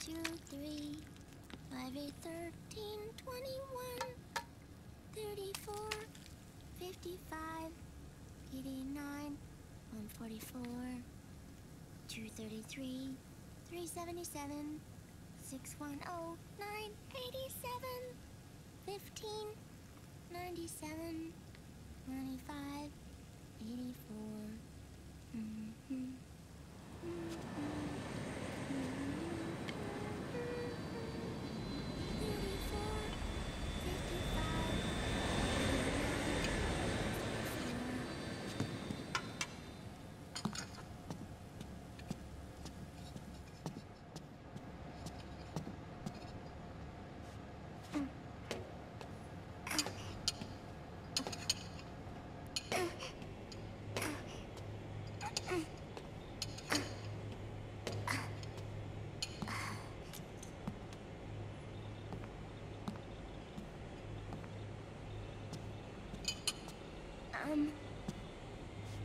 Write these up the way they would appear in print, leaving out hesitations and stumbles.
2, 3, 5, 8, 13, 21, 34, 55, 89, 144, 233, 377, 610, 987, 15, 97, 95, 84.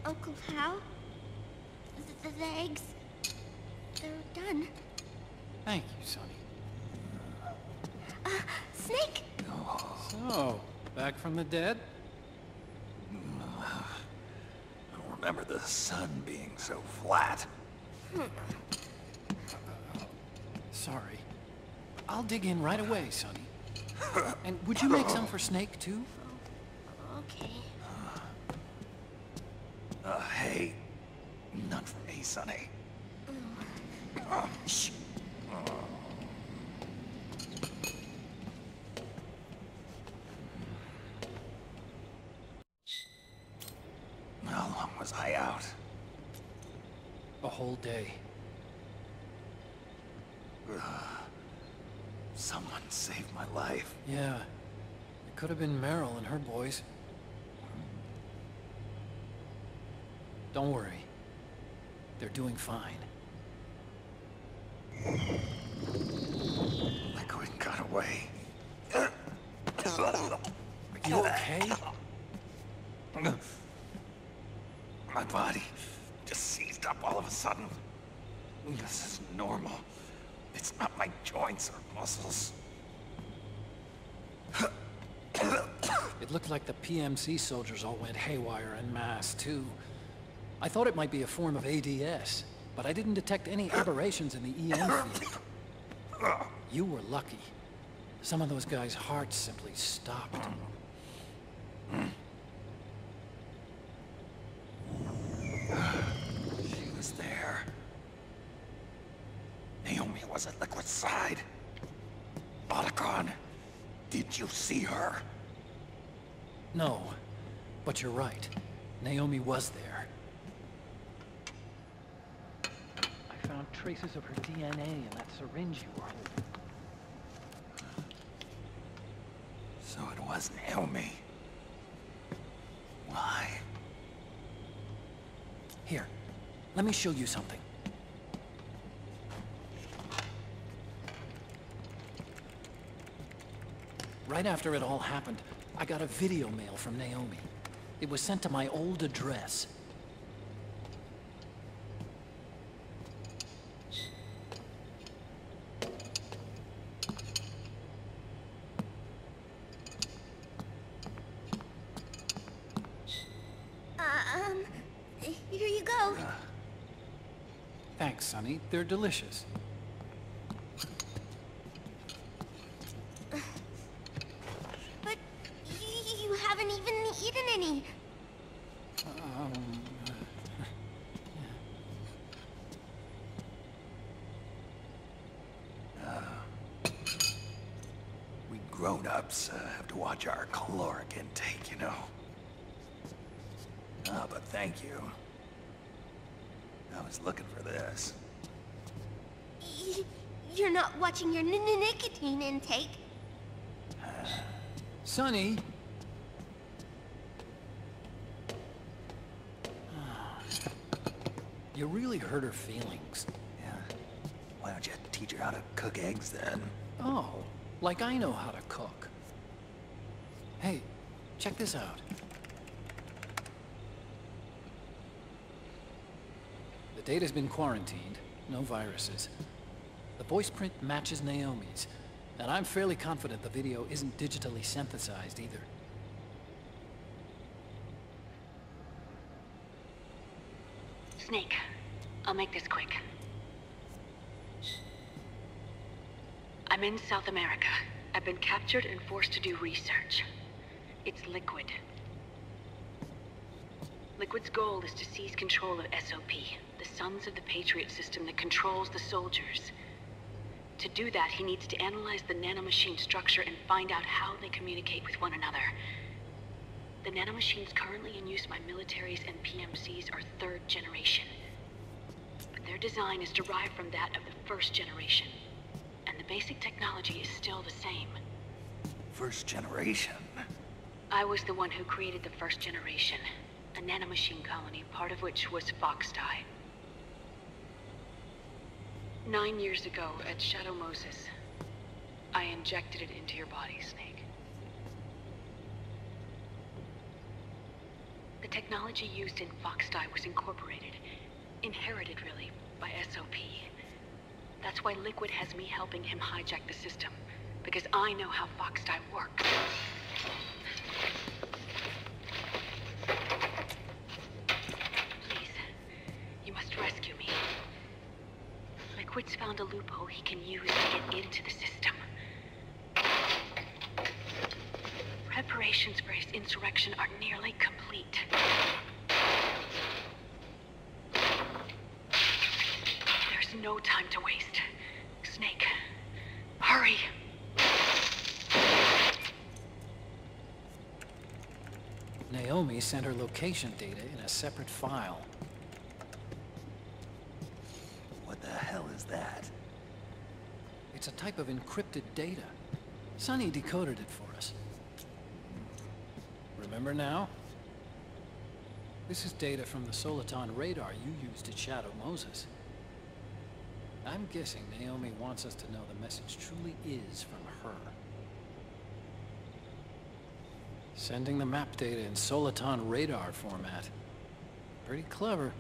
Uncle Hal? The eggs, they're done. Thank you, Sonny. Snake! So, back from the dead? I don't remember the sun being so flat. Sorry. I'll dig in right away, Sonny. And would you make some for Snake, too? Okay. Hey, none for me, Sonny. Shh. How long was I out? A whole day. Someone saved my life. Yeah. It could have been Meryl and her boys. Don't worry. They're doing fine. Liquid got away. Are you okay? My body just seized up all of a sudden. This is normal. It's not my joints or muscles. It looked like the PMC soldiers all went haywire en masse, too. I thought it might be a form of ADS, but I didn't detect any aberrations in the EM field. You were lucky. Some of those guys' hearts simply stopped. She was there. Naomi was at Liquid's side. Otacon, did you see her? No, but you're right. Naomi was there. I found traces of her DNA in that syringe you were holding. So it was Naomi. Why? Here, let me show you something. Right after it all happened, I got a video mail from Naomi. It was sent to my old address. Here you go. Thanks, Sonny. They're delicious. But you haven't even eaten any. We grown-ups have to watch our caloric intake, you know. But thank you. I was looking for this. You're not watching your nicotine intake. Sonny! You really hurt her feelings. Yeah. Why don't you teach her how to cook eggs then? Oh, like I know how to cook. Hey, check this out. The data's been quarantined, no viruses. The voice print matches Naomi's, and I'm fairly confident the video isn't digitally synthesized either. Snake, I'll make this quick. I'm in South America. I've been captured and forced to do research. It's Liquid. Liquid's goal is to seize control of SOP, the Sons of the Patriot system that controls the soldiers. To do that, he needs to analyze the nanomachine structure and find out how they communicate with one another. The nanomachines currently in use by militaries and PMCs are third generation. But their design is derived from that of the first generation. And the basic technology is still the same. First generation? I was the one who created the first generation. A nanomachine colony, part of which was Foxdie. 9 years ago, at Shadow Moses, I injected it into your body, Snake. The technology used in Foxdie was incorporated, inherited really, by SOP. That's why Liquid has me helping him hijack the system, because I know how Foxdie works. Rescue me. Liquid's found a loophole he can use to get into the system. Preparations for his insurrection are nearly complete. There's no time to waste. Snake, hurry! Naomi sent her location data in a separate file. What the hell is that? It's a type of encrypted data. Sonny decoded it for us. Remember now? This is data from the Soliton radar you used at Shadow Moses. I'm guessing Naomi wants us to know the message truly is from her. Sending the map data in Soliton radar format. Pretty clever.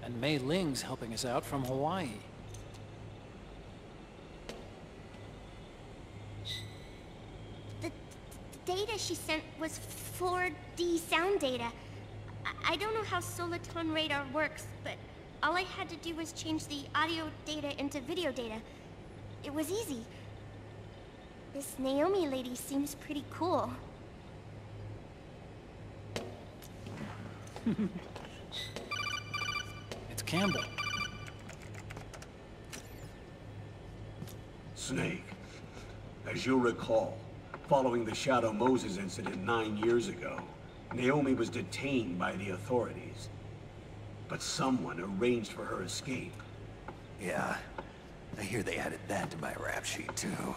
And Mei Ling's helping us out from Hawaii. The data she sent was 4D sound data. I don't know how Soliton radar works, but all I had to do was change the audio data into video data. It was easy. This Naomi lady seems pretty cool. It's Campbell. Snake, as you'll recall, following the Shadow Moses incident 9 years ago, Naomi was detained by the authorities. But someone arranged for her escape. Yeah, I hear they added that to my rap sheet, too.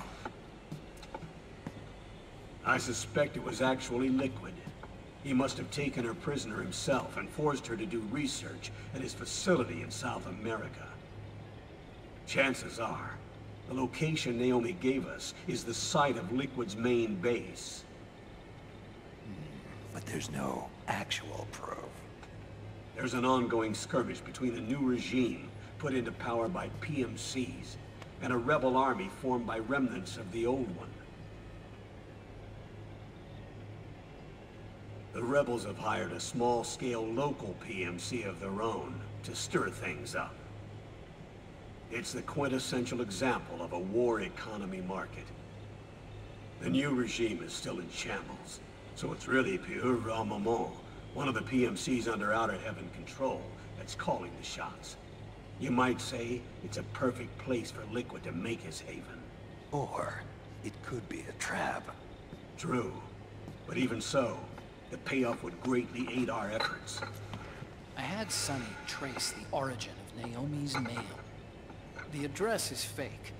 I suspect it was actually Liquid. He must have taken her prisoner himself and forced her to do research at his facility in South America. Chances are, the location Naomi gave us is the site of Liquid's main base. But there's no actual proof. There's an ongoing skirmish between the new regime put into power by PMCs and a rebel army formed by remnants of the old one. The rebels have hired a small-scale local PMC of their own to stir things up. It's the quintessential example of a war economy market. The new regime is still in shambles, so it's really pure Ramamon, one of the PMCs under Outer Heaven control, that's calling the shots. You might say it's a perfect place for Liquid to make his haven. Or it could be a trap. True, but even so, the payoff would greatly aid our efforts. I had Sonny trace the origin of Naomi's mail. The address is fake,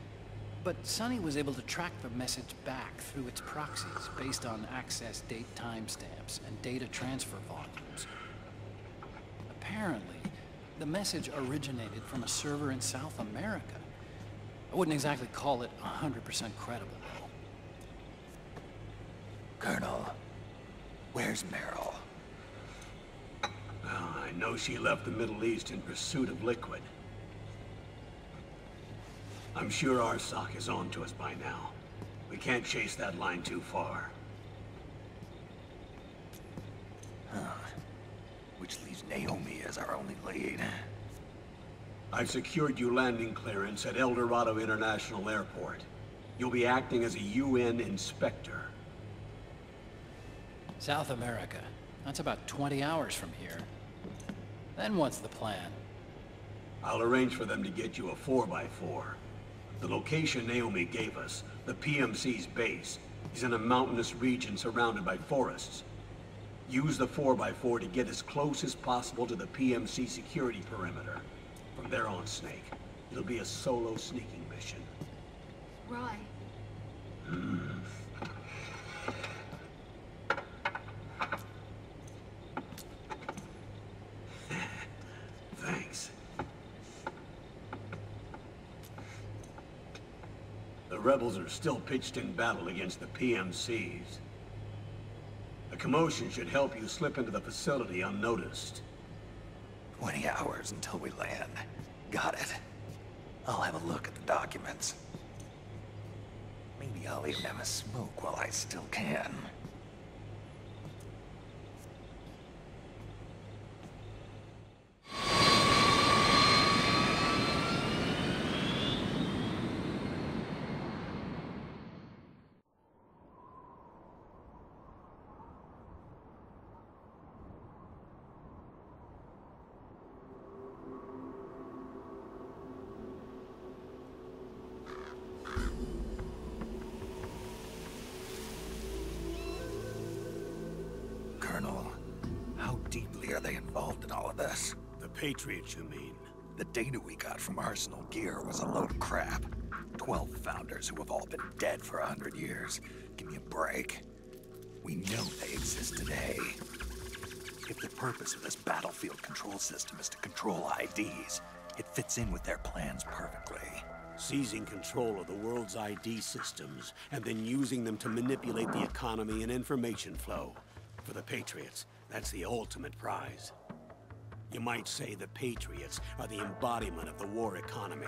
but Sonny was able to track the message back through its proxies based on access date timestamps and data transfer volumes. Apparently, the message originated from a server in South America. I wouldn't exactly call it 100% credible, though. Colonel, where's Meryl? Well, I know she left the Middle East in pursuit of Liquid. I'm sure our sock is on to us by now. We can't chase that line too far. Which leaves Naomi as our only lead. I've secured you landing clearance at El Dorado International Airport. You'll be acting as a UN inspector. South America. That's about 20 hours from here. Then what's the plan? I'll arrange for them to get you a 4x4. The location Naomi gave us, the PMC's base, is in a mountainous region surrounded by forests. Use the 4x4 to get as close as possible to the PMC security perimeter. From there on, Snake, it'll be a solo sneaking mission. Roy. Thanks. The rebels are still pitched in battle against the PMCs. A commotion should help you slip into the facility unnoticed. 20 hours until we land. Got it. I'll have a look at the documents. Maybe I'll even have a smoke while I still can. Colonel, how deeply are they involved in all of this? The Patriots, you mean? The data we got from Arsenal Gear was a load of crap. 12 founders who have all been dead for 100 years. Give me a break. We know they exist today. If the purpose of this battlefield control system is to control IDs, it fits in with their plans perfectly. Seizing control of the world's ID systems, and then using them to manipulate the economy and information flow. For the Patriots, that's the ultimate prize. You might say the Patriots are the embodiment of the war economy.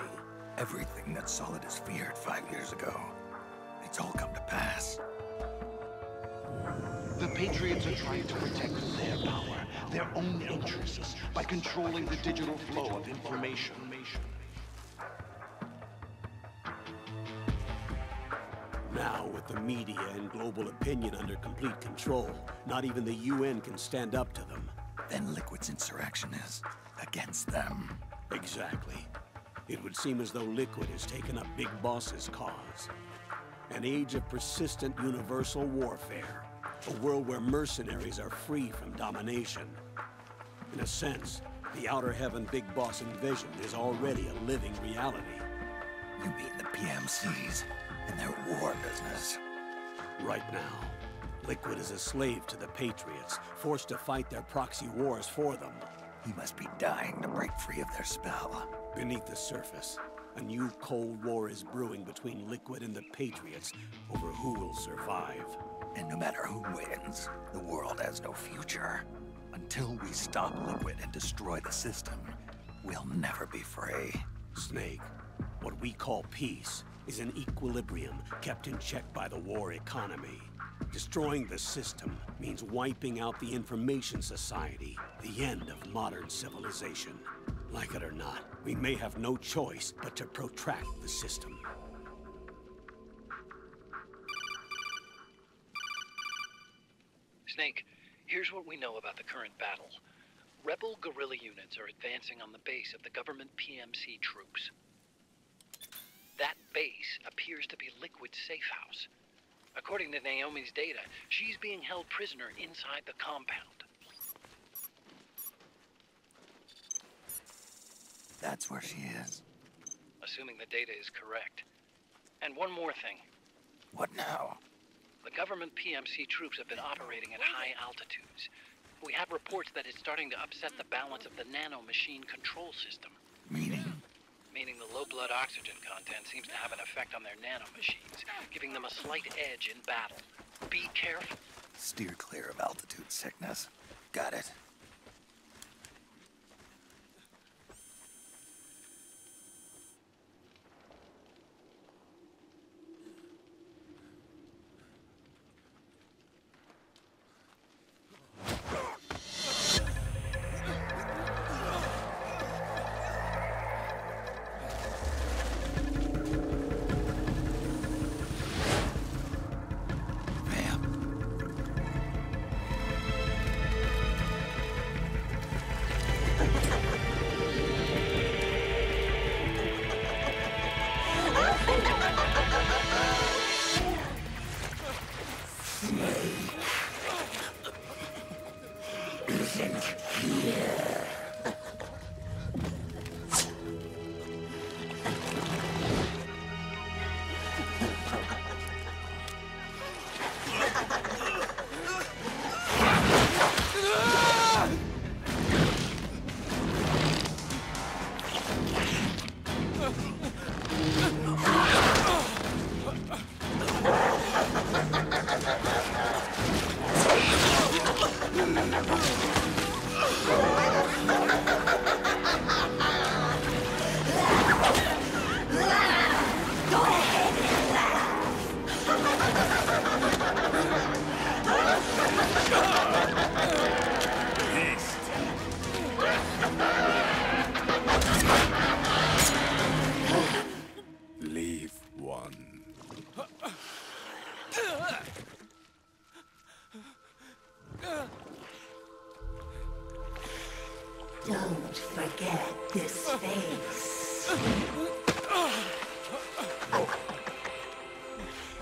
Everything that Solidus feared 5 years ago, it's all come to pass. The Patriots are trying to protect their power, their own interests, by controlling the digital flow of information. Now, with the media and global opinion under complete control, not even the UN can stand up to them. Then Liquid's insurrection is against them. Exactly. It would seem as though Liquid has taken up Big Boss's cause. An age of persistent universal warfare. A world where mercenaries are free from domination. In a sense, the Outer Heaven Big Boss envisioned is already a living reality. You mean the PMCs and their war business? Right now, Liquid is a slave to the Patriots, forced to fight their proxy wars for them. He must be dying to break free of their spell. Beneath the surface, a new Cold War is brewing between Liquid and the Patriots over who will survive. And no matter who wins, the world has no future. Until we stop Liquid and destroy the system, we'll never be free. Snake, what we call peace is an equilibrium kept in check by the war economy. Destroying the system means wiping out the information society, the end of modern civilization. Like it or not, we may have no choice but to protract the system. Snake, here's what we know about the current battle. Rebel guerrilla units are advancing on the base of the government PMC troops. That base appears to be Liquid's safe house. According to Naomi's data, she's being held prisoner inside the compound. That's where she is. Assuming the data is correct. And one more thing. What now? The government PMC troops have been operating at high altitudes. We have reports that it's starting to upset the balance of the nano-machine control system. Meaning? Meaning the low blood oxygen content seems to have an effect on their nano-machines, giving them a slight edge in battle. Be careful. Steer clear of altitude sickness. Got it. this face.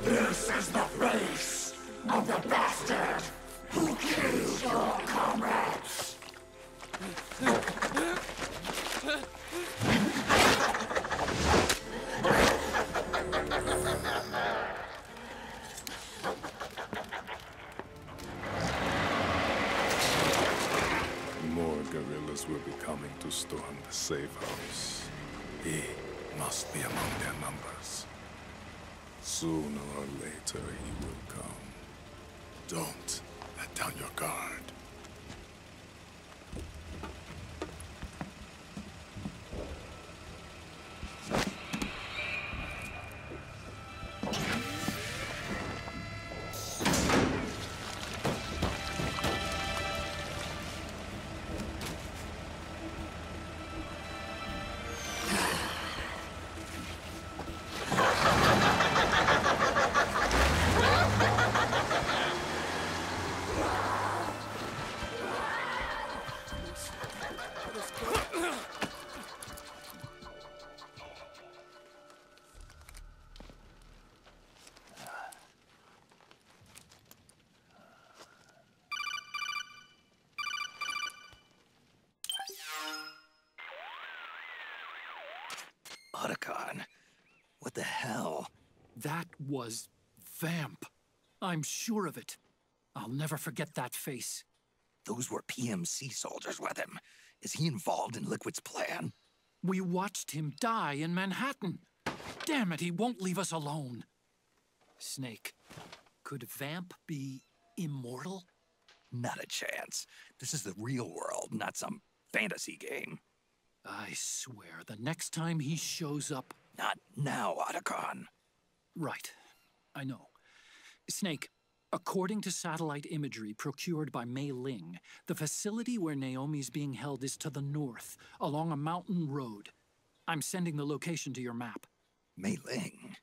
This is the face of the bastard who killed your comrades. More guerrillas will be coming to storm the safe house. He must be among their numbers. Sooner or later, he will come. Don't let down your guard. Otacon, what the hell? That was Vamp. I'm sure of it. I'll never forget that face. Those were PMC soldiers with him. Is he involved in Liquid's plan? We watched him die in Manhattan. Damn it, he won't leave us alone. Snake, could Vamp be immortal? Not a chance. This is the real world, not some fantasy game. I swear, the next time he shows up... Not now, Otacon. Right. I know. Snake, according to satellite imagery procured by Mei Ling, the facility where Naomi's being held is to the north, along a mountain road. I'm sending the location to your map. Mei Ling?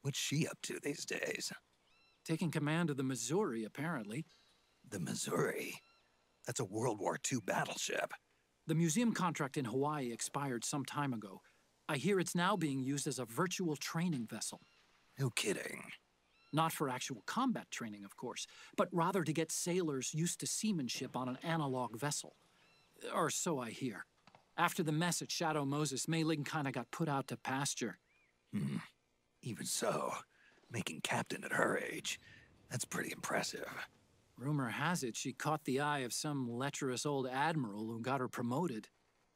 What's she up to these days? Taking command of the Missouri, apparently. The Missouri? That's a World War II battleship. The museum contract in Hawaii expired some time ago. I hear it's now being used as a virtual training vessel. No kidding. Not for actual combat training, of course, but rather to get sailors used to seamanship on an analog vessel. Or so I hear. After the mess at Shadow Moses, Mei Ling kinda got put out to pasture. Even so, making captain at her age, that's pretty impressive. Rumor has it she caught the eye of some lecherous old admiral who got her promoted.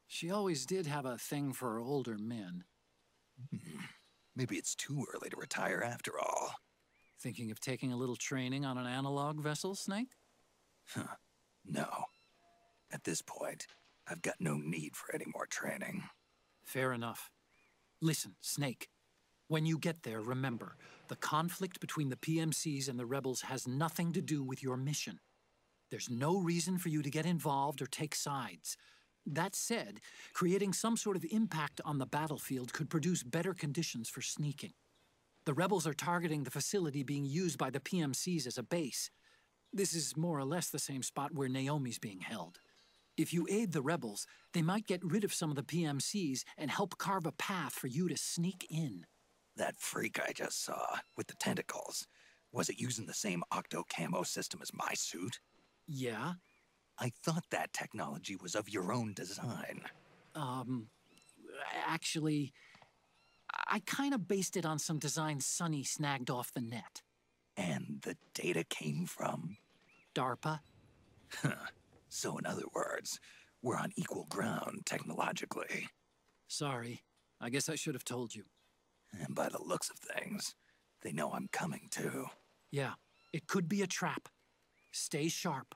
She always did have a thing for older men. Maybe it's too early to retire after all. Thinking of taking a little training on an analog vessel, Snake? No. At this point, I've got no need for any more training. Fair enough. Listen, Snake. When you get there, remember, the conflict between the PMCs and the rebels has nothing to do with your mission. There's no reason for you to get involved or take sides. That said, creating some sort of impact on the battlefield could produce better conditions for sneaking. The rebels are targeting the facility being used by the PMCs as a base. This is more or less the same spot where Naomi's being held. If you aid the rebels, they might get rid of some of the PMCs and help carve a path for you to sneak in. That freak I just saw, with the tentacles, was it using the same octo-camo system as my suit? Yeah? I thought that technology was of your own design. Actually, I kinda based it on some designs Sonny snagged off the net. And the data came from? DARPA? So in other words, we're on equal ground technologically. Sorry. I guess I should have told you. And by the looks of things, they know I'm coming too. Yeah, it could be a trap. Stay sharp.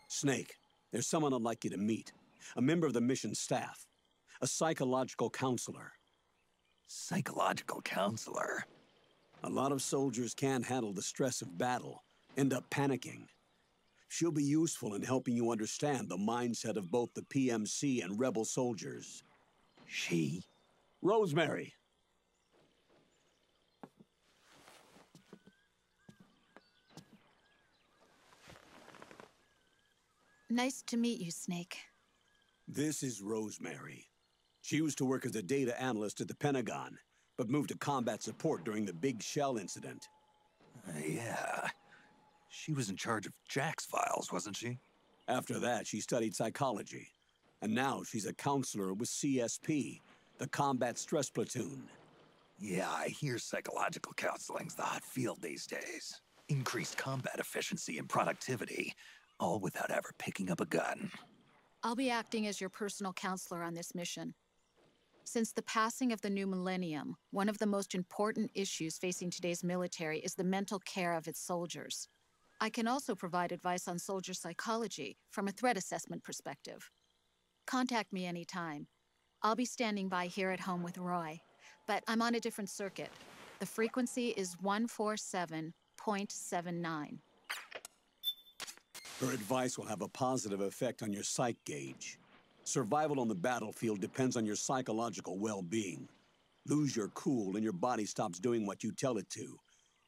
Snake, there's someone I'd like you to meet. A member of the mission staff. A psychological counselor. Psychological counselor? A lot of soldiers can't handle the stress of battle, end up panicking. She'll be useful in helping you understand the mindset of both the PMC and rebel soldiers. She? Rosemary. Nice to meet you, Snake. This is Rosemary. She used to work as a data analyst at the Pentagon, but moved to combat support during the Big Shell incident. Yeah. She was in charge of Jack's files, wasn't she? After that, she studied psychology. And now she's a counselor with CSP, the Combat Stress Platoon. Yeah, I hear psychological counseling's the hot field these days. Increased combat efficiency and productivity, all without ever picking up a gun. I'll be acting as your personal counselor on this mission. Since the passing of the new millennium, one of the most important issues facing today's military is the mental care of its soldiers. I can also provide advice on soldier psychology from a threat assessment perspective. Contact me anytime. I'll be standing by here at home with Roy, but I'm on a different circuit. The frequency is 147.79. Her advice will have a positive effect on your psych gauge. Survival on the battlefield depends on your psychological well-being. Lose your cool and your body stops doing what you tell it to.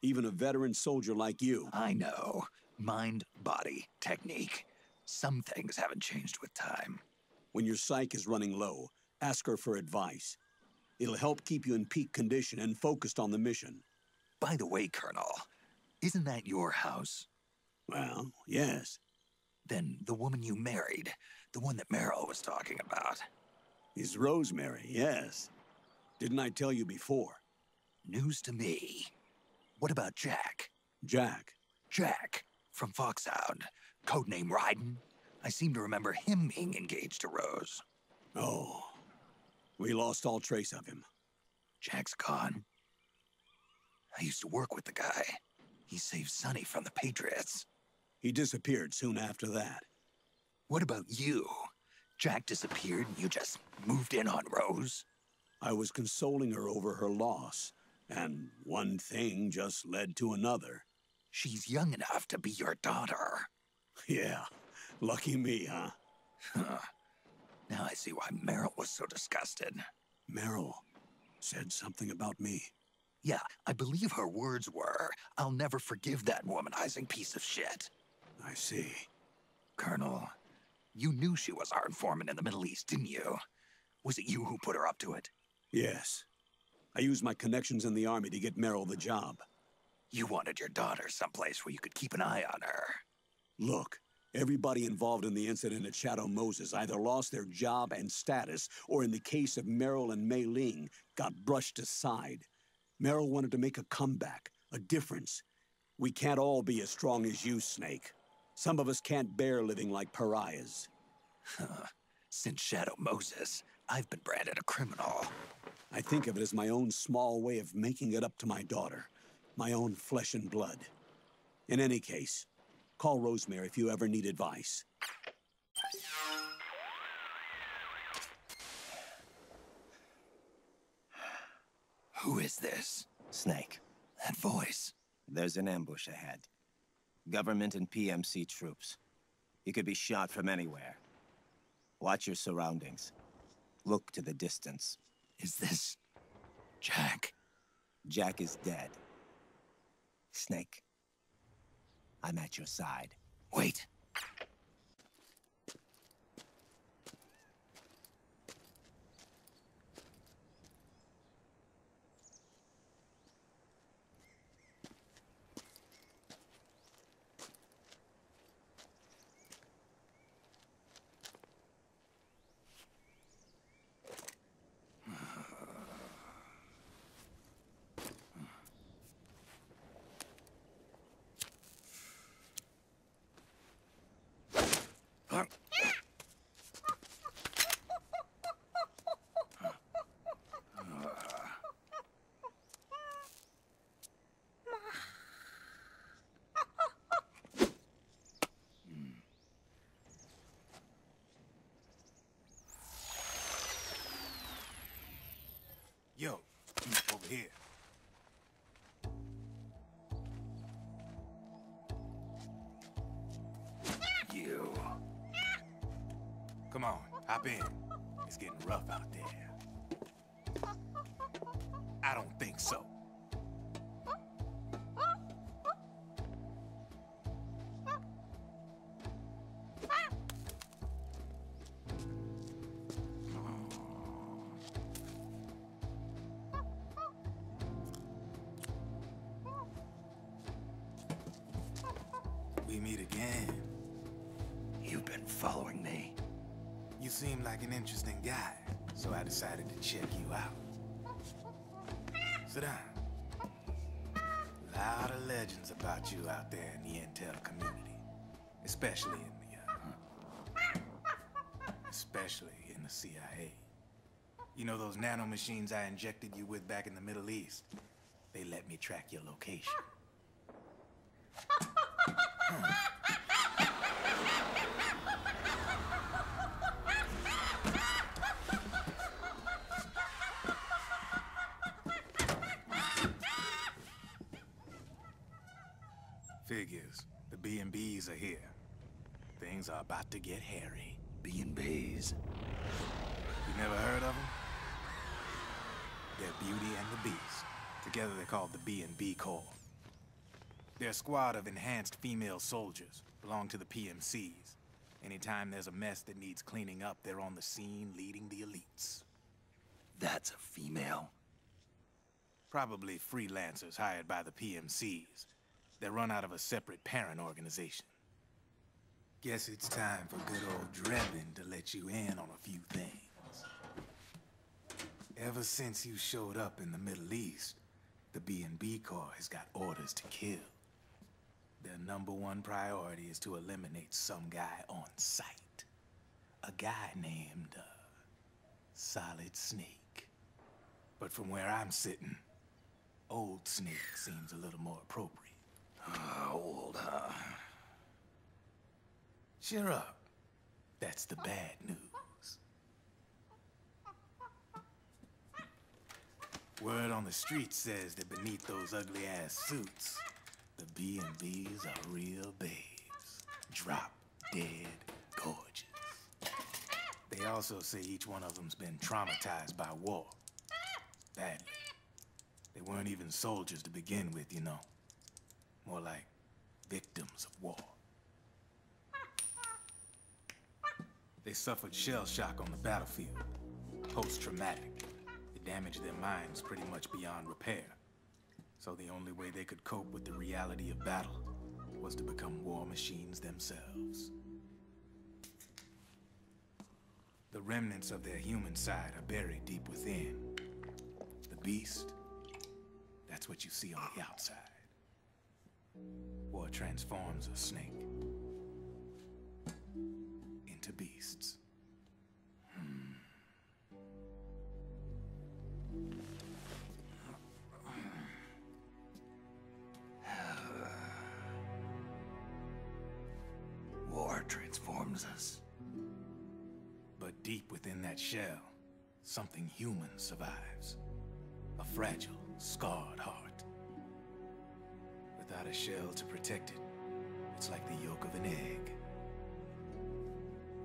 Even a veteran soldier like you. I know. Mind, body, technique. Some things haven't changed with time. When your psyche is running low, ask her for advice. It'll help keep you in peak condition and focused on the mission. By the way, Colonel, isn't that your house? Well, yes. Then the woman you married, the one that Meryl was talking about. Is Rosemary, yes. Didn't I tell you before? News to me. What about Jack? Jack? Jack, from Foxhound. Codename Ryden. I seem to remember him being engaged to Rose. Oh. We lost all trace of him. Jack's gone. I used to work with the guy. He saved Sonny from the Patriots. He disappeared soon after that. What about you? Jack disappeared and you just moved in on Rose? I was consoling her over her loss, and one thing just led to another. She's young enough to be your daughter. Yeah, lucky me, huh? Now I see why Meryl was so disgusted. Meryl said something about me. Yeah, I believe her words were, "I'll never forgive that womanizing piece of shit." I see. Colonel, you knew she was our informant in the Middle East, didn't you? Was it you who put her up to it? Yes. I used my connections in the army to get Meryl the job. You wanted your daughter someplace where you could keep an eye on her. Look, everybody involved in the incident at Shadow Moses either lost their job and status, or in the case of Meryl and Mei Ling, got brushed aside. Meryl wanted to make a comeback, a difference. We can't all be as strong as you, Snake. Some of us can't bear living like pariahs. Since Shadow Moses, I've been branded a criminal. I think of it as my own small way of making it up to my daughter. My own flesh and blood. In any case, call Rosemary if you ever need advice. Who is this? Snake. That voice. There's an ambush ahead. Government and PMC troops. You could be shot from anywhere. Watch your surroundings. Look to the distance. Is this Jack? Jack is dead. Snake, I'm at your side. Wait. Yo, over here. You. Come on, hop in. It's getting rough out there. I don't think so. meet again. You've been following me. You seem like an interesting guy, so I decided to check you out. Sit down. A lot of legends about you out there in the intel community, especially in the CIA. You know those nanomachines I injected you with back in the Middle East? They let me track your location. Figures. The B&Bs are here. Things are about to get hairy. B&Bs? You never heard of them? They're Beauty and the Beast. Together they're called the B&B Corps. They're a squad of enhanced female soldiers, belong to the PMCs. Anytime there's a mess that needs cleaning up, they're on the scene leading the elites. That's a female? Probably freelancers hired by the PMCs. They're run out of a separate parent organization. Guess it's time for good old Drebin to let you in on a few things. Ever since you showed up in the Middle East, the B&B Corps has got orders to kill. Their #1 priority is to eliminate some guy on sight. A guy named, Solid Snake. But from where I'm sitting, Old Snake seems a little more appropriate. Old, huh? Cheer up. That's the bad news. Word on the street says that beneath those ugly-ass suits, the B&Bs are real babes. Drop dead gorgeous. They also say each one of them's been traumatized by war. Badly. They weren't even soldiers to begin with, you know. More like victims of war. They suffered shell shock on the battlefield. Post-traumatic. It damaged their minds pretty much beyond repair. So the only way they could cope with the reality of battle was to become war machines themselves. The remnants of their human side are buried deep within. The beast, that's what you see on the outside. War transforms a snake into beasts. War transforms us. But deep within that shell, something human survives. A fragile, scarred heart. Without a shell to protect it, it's like the yolk of an egg.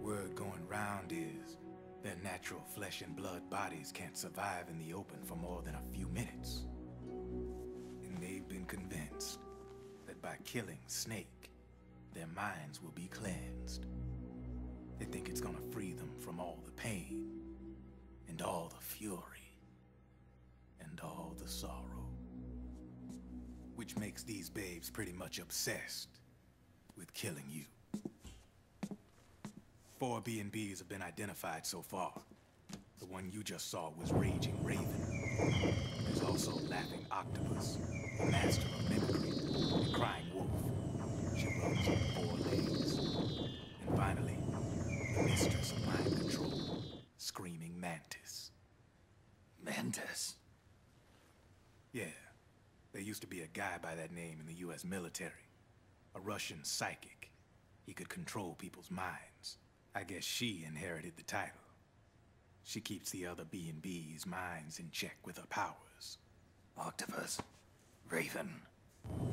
Word going round is their natural flesh and blood bodies can't survive in the open for more than a few minutes. And they've been convinced that by killing Snake, their minds will be cleansed. They think it's gonna free them from all the pain, and all the fury, and all the sorrow. Which makes these babes pretty much obsessed with killing you. 4 B&Bs have been identified so far. The one you just saw was Raging Raven. There's also Laughing Octopus, the master of mimicry, and Crying Wolf. She runs on 4 legs. And finally, the mistress of mind control, Screaming Mantis. Mantis? Yeah. There used to be a guy by that name in the US military. A Russian psychic. He could control people's minds. I guess she inherited the title. She keeps the other B&B's minds in check with her powers. Octopus, Raven,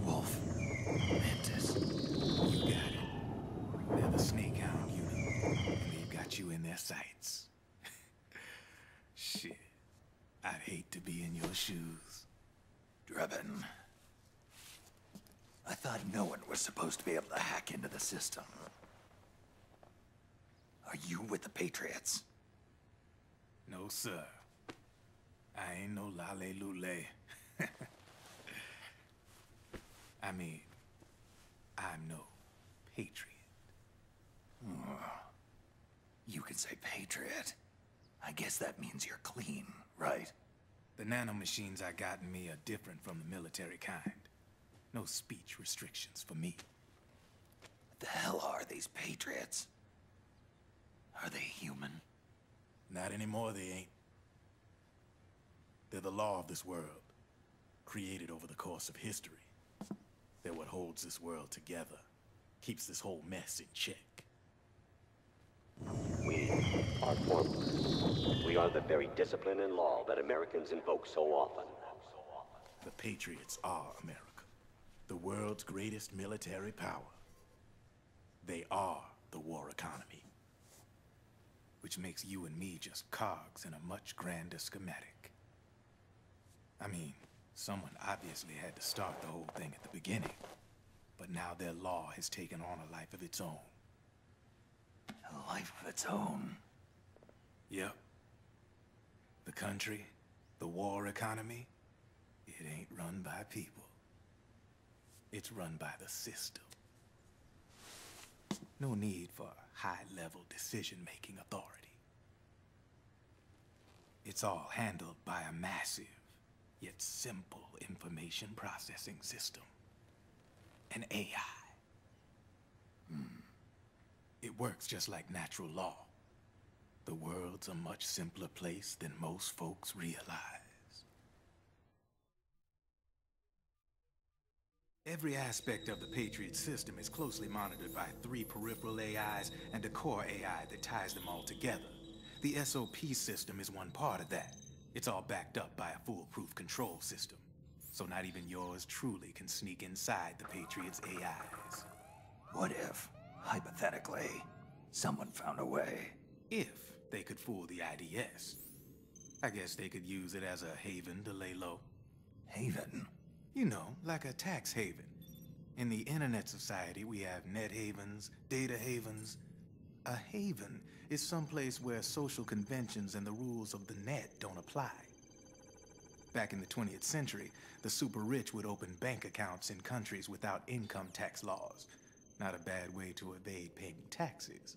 Wolf, Mantis. You got it. They're the Snakehound unit, and they've got you in their sights. Shit. I'd hate to be in your shoes. Drebin. I thought no one was supposed to be able to hack into the system. Are you with the Patriots? No, sir. I ain't no lale-lule. I mean, I'm no Patriot. You can say Patriot. I guess that means you're clean, right? The nanomachines I got in me are different from the military kind. No speech restrictions for me. What the hell are these Patriots? Are they human? Not anymore, they ain't. They're the law of this world, created over the course of history. They're what holds this world together, keeps this whole mess in check. We are formless. We are the very discipline and law that Americans invoke so often. The Patriots are America, the world's greatest military power. They are the war economy, which makes you and me just cogs in a much grander schematic. I mean, someone obviously had to start the whole thing at the beginning, but now their law has taken on a life of its own. A life of its own? Yep. The country, the war economy, it ain't run by people. It's run by the system. No need for high-level decision-making authority. It's all handled by a massive, yet simple information processing system. An AI. It works just like natural law. The world's a much simpler place than most folks realize. Every aspect of the Patriot system is closely monitored by 3 peripheral AIs and a core AI that ties them all together. The SOP system is one part of that. It's all backed up by a foolproof control system. So not even yours truly can sneak inside the Patriots' AIs. What if, hypothetically, someone found a way? If they could fool the IDS. I guess they could use it as a haven to lay low. Haven? You know, like a tax haven. In the internet society, we have net havens, data havens. A haven is someplace where social conventions and the rules of the net don't apply. Back in the 20th century, the super rich would open bank accounts in countries without income tax laws. Not a bad way to evade paying taxes.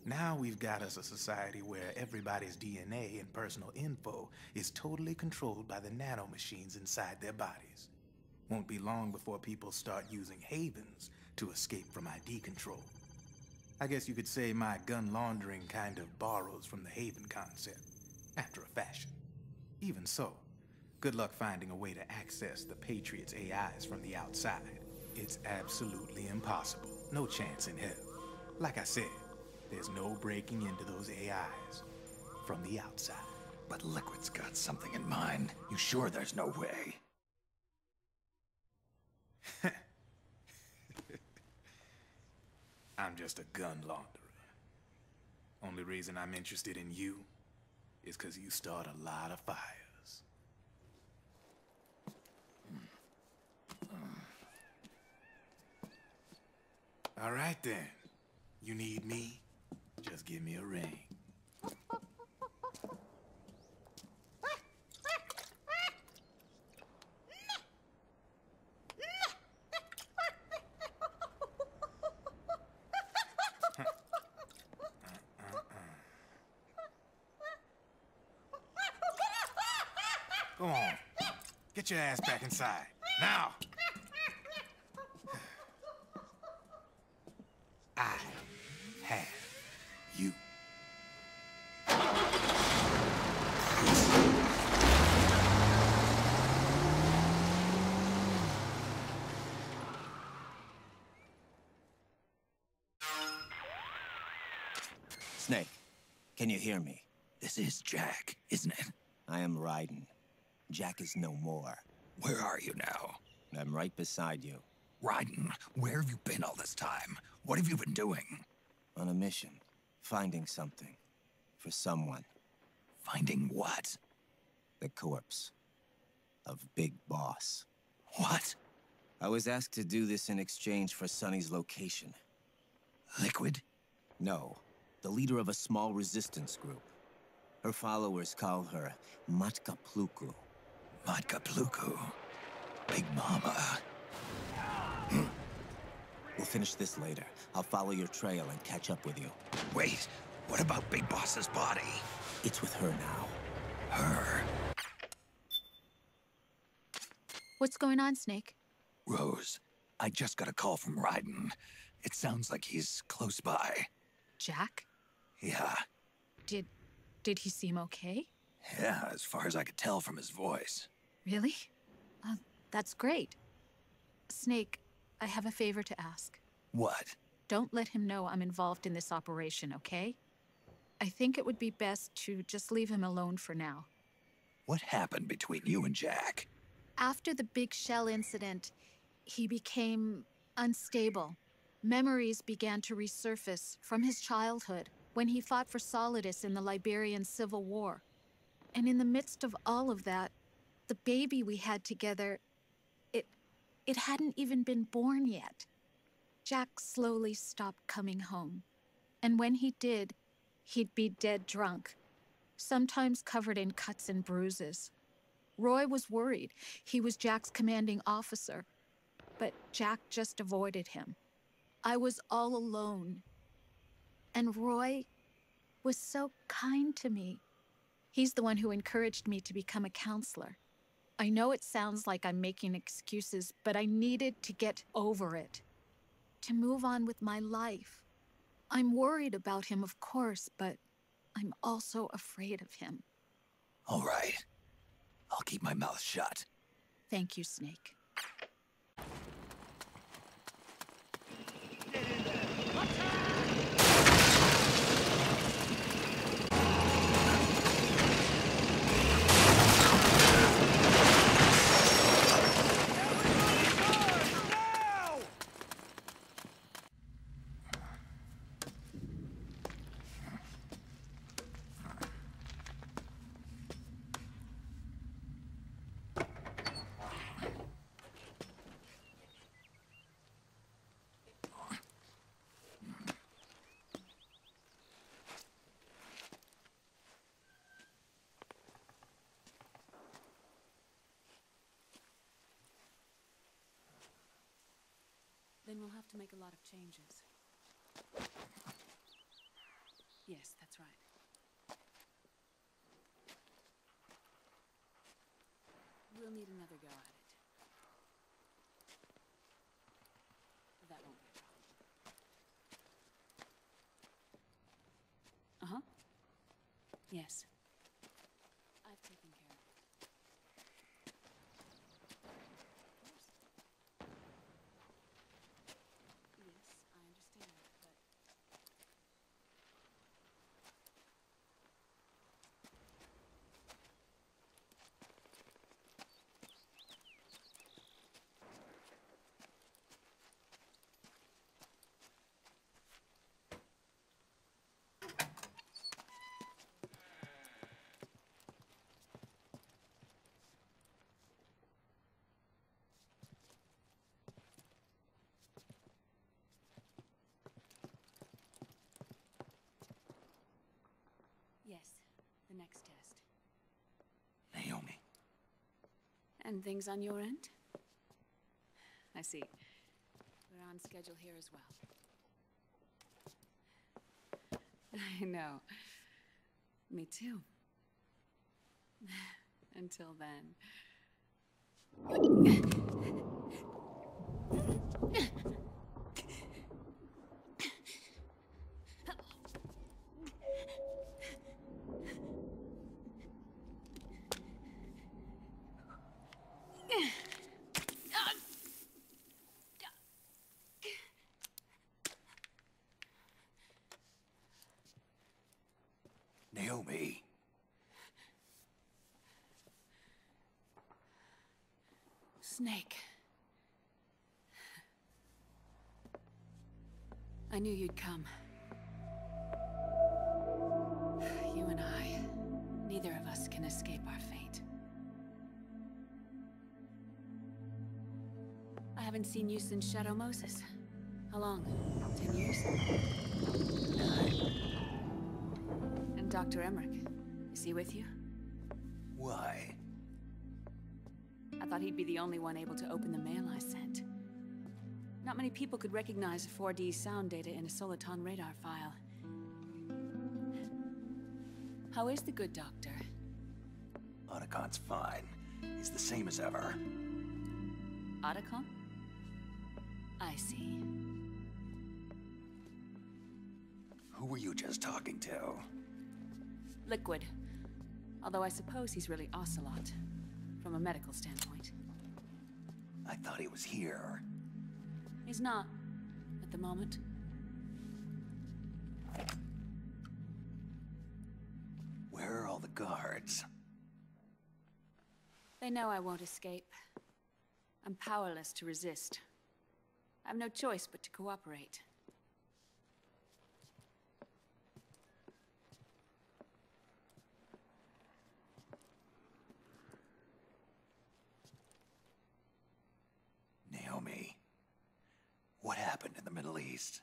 Now we've got us a society where everybody's DNA and personal info is totally controlled by the nanomachines inside their bodies. Won't be long before people start using havens to escape from ID control. I guess you could say my gun laundering kind of borrows from the haven concept, after a fashion. Even so, good luck finding a way to access the Patriots' AIs from the outside. It's absolutely impossible. No chance in hell. Like I said, there's no breaking into those AIs from the outside. But Liquid's got something in mind. You sure there's no way? I'm just a gun launderer. Only reason I'm interested in you is because you start a lot of fires. All right then. You need me? Just give me a ring. Go on. Get your ass back inside. Now! I have you. Snake, can you hear me? This is Jack, isn't it? I am Raiden. Jack is no more. Where are you now? I'm right beside you. Raiden, where have you been all this time? What have you been doing? On a mission. Finding something. For someone. Finding what? The corpse. Of Big Boss. What? I was asked to do this in exchange for Sonny's location. Liquid? No. The leader of a small resistance group. Her followers call her Matka Pluku. Matka Pluku? Big Mama. We'll finish this later. I'll follow your trail and catch up with you. Wait, what about Big Boss's body? It's with her now. Her? What's going on, Snake? Rose, I just got a call from Raiden. It sounds like he's close by. Jack? Yeah. Did he seem okay? Yeah, as far as I could tell from his voice. Really? That's great. Snake, I have a favor to ask. What? Don't let him know I'm involved in this operation, okay? I think it would be best to just leave him alone for now. What happened between you and Jack? After the big shell incident, he became unstable. Memories began to resurface from his childhood when he fought for Solidus in the Liberian Civil War. And in the midst of all of that, the baby we had together, it hadn't even been born yet. Jack slowly stopped coming home. And when he did, he'd be dead drunk, sometimes covered in cuts and bruises. Roy was worried. He was Jack's commanding officer, but Jack just avoided him. I was all alone. And Roy was so kind to me. He's the one who encouraged me to become a counselor. I know it sounds like I'm making excuses, but I needed to get over it, to move on with my life. I'm worried about him, of course, but I'm also afraid of him. All right. I'll keep my mouth shut. Thank you, Snake. Then we'll have to make a lot of changes. Yes, that's right. We'll need another go at it. That won't be a problem. Uh-huh. Yes. I've taken care of it. Yes, I understand, but... Yes, the next test. Naomi. And things on your end? I see. We're on schedule here as well. I know. Me too. Until then. Naomi. Snake. I knew you'd come. You and I, neither of us can escape our fate. I haven't seen you since Shadow Moses. How long? 10 years? 9. And Dr. Emmerich, is he with you? Why? I thought he'd be the only one able to open the mail I sent. Not many people could recognize 4D sound data in a Soliton radar file. How is the good doctor? Otacon's fine. He's the same as ever. Otacon? I see. Who were you just talking to? Liquid. Although I suppose he's really Ocelot, from a medical standpoint. I thought he was here. He's not, at the moment. Where are all the guards? They know I won't escape. I'm powerless to resist. I have no choice but to cooperate. Naomi, what happened in the Middle East?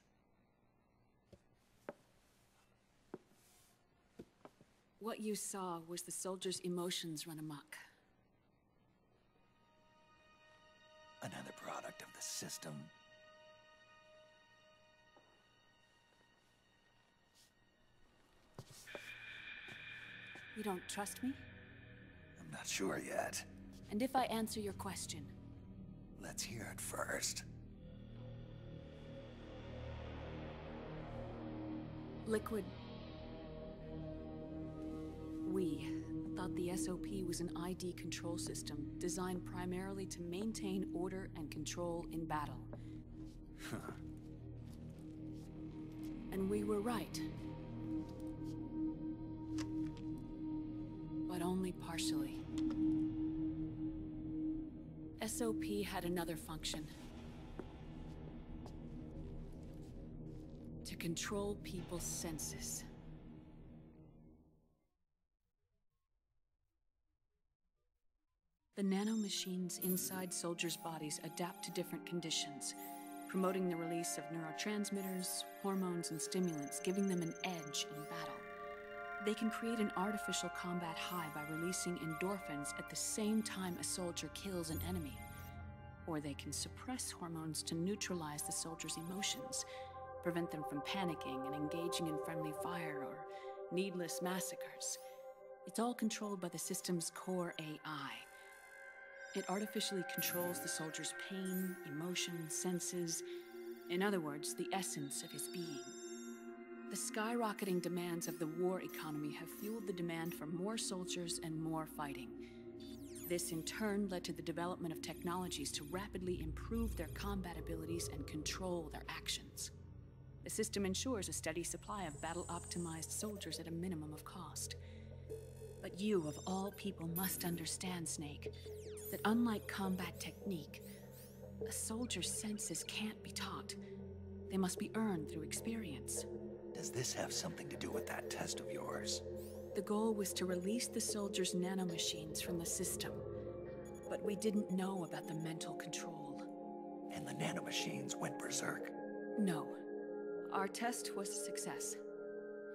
What you saw was the soldiers' emotions run amok. Another product of the system. You don't trust me? I'm not sure yet. And if I answer your question? Let's hear it first. Liquid. We thought the SOP was an ID control system designed primarily to maintain order and control in battle. And we were right. But only partially. SOP had another function. To control people's senses. The nanomachines inside soldiers' bodies adapt to different conditions, promoting the release of neurotransmitters, hormones, and stimulants, giving them an edge in battle. They can create an artificial combat high by releasing endorphins at the same time a soldier kills an enemy. Or they can suppress hormones to neutralize the soldier's emotions, prevent them from panicking and engaging in friendly fire or needless massacres. It's all controlled by the system's core AI. It artificially controls the soldier's pain, emotion, senses, in other words, the essence of his being. The skyrocketing demands of the war economy have fueled the demand for more soldiers and more fighting. This in turn led to the development of technologies to rapidly improve their combat abilities and control their actions. The system ensures a steady supply of battle-optimized soldiers at a minimum of cost. But you, of all people, must understand, Snake, that unlike combat technique, a soldier's senses can't be taught. They must be earned through experience. Does this have something to do with that test of yours? The goal was to release the soldiers' nanomachines from the system, but we didn't know about the mental control. And the nanomachines went berserk? No. Our test was a success.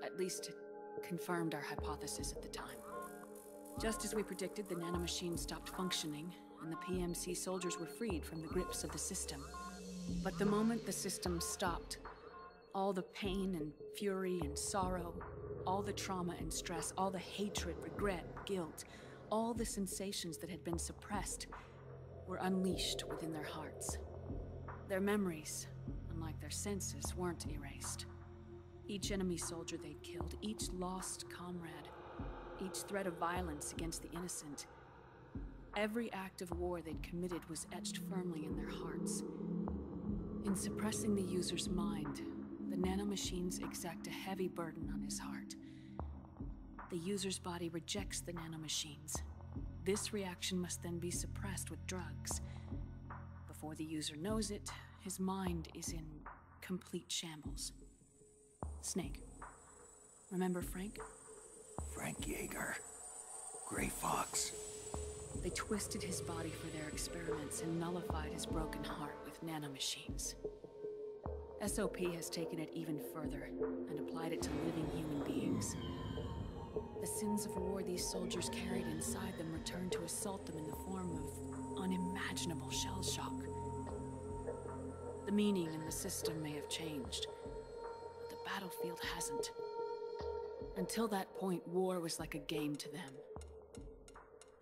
At least it confirmed our hypothesis at the time. Just as we predicted, the nanomachines stopped functioning, and the PMC soldiers were freed from the grips of the system. But the moment the system stopped, all the pain and fury and sorrow, all the trauma and stress, all the hatred, regret, guilt, all the sensations that had been suppressed were unleashed within their hearts. Their memories, unlike their senses, weren't erased. Each enemy soldier they'd killed, each lost comrade, each threat of violence against the innocent, every act of war they'd committed was etched firmly in their hearts. In suppressing the user's mind, the nanomachines exact a heavy burden on his heart. The user's body rejects the nanomachines. This reaction must then be suppressed with drugs. Before the user knows it, his mind is in complete shambles. Snake. Remember Frank? Frank Yeager. Gray Fox. They twisted his body for their experiments and nullified his broken heart with nanomachines. SOP has taken it even further and applied it to living human beings. The sins of war these soldiers carried inside them returned to assault them in the form of unimaginable shell shock. The meaning in the system may have changed, but the battlefield hasn't. Until that point, war was like a game to them.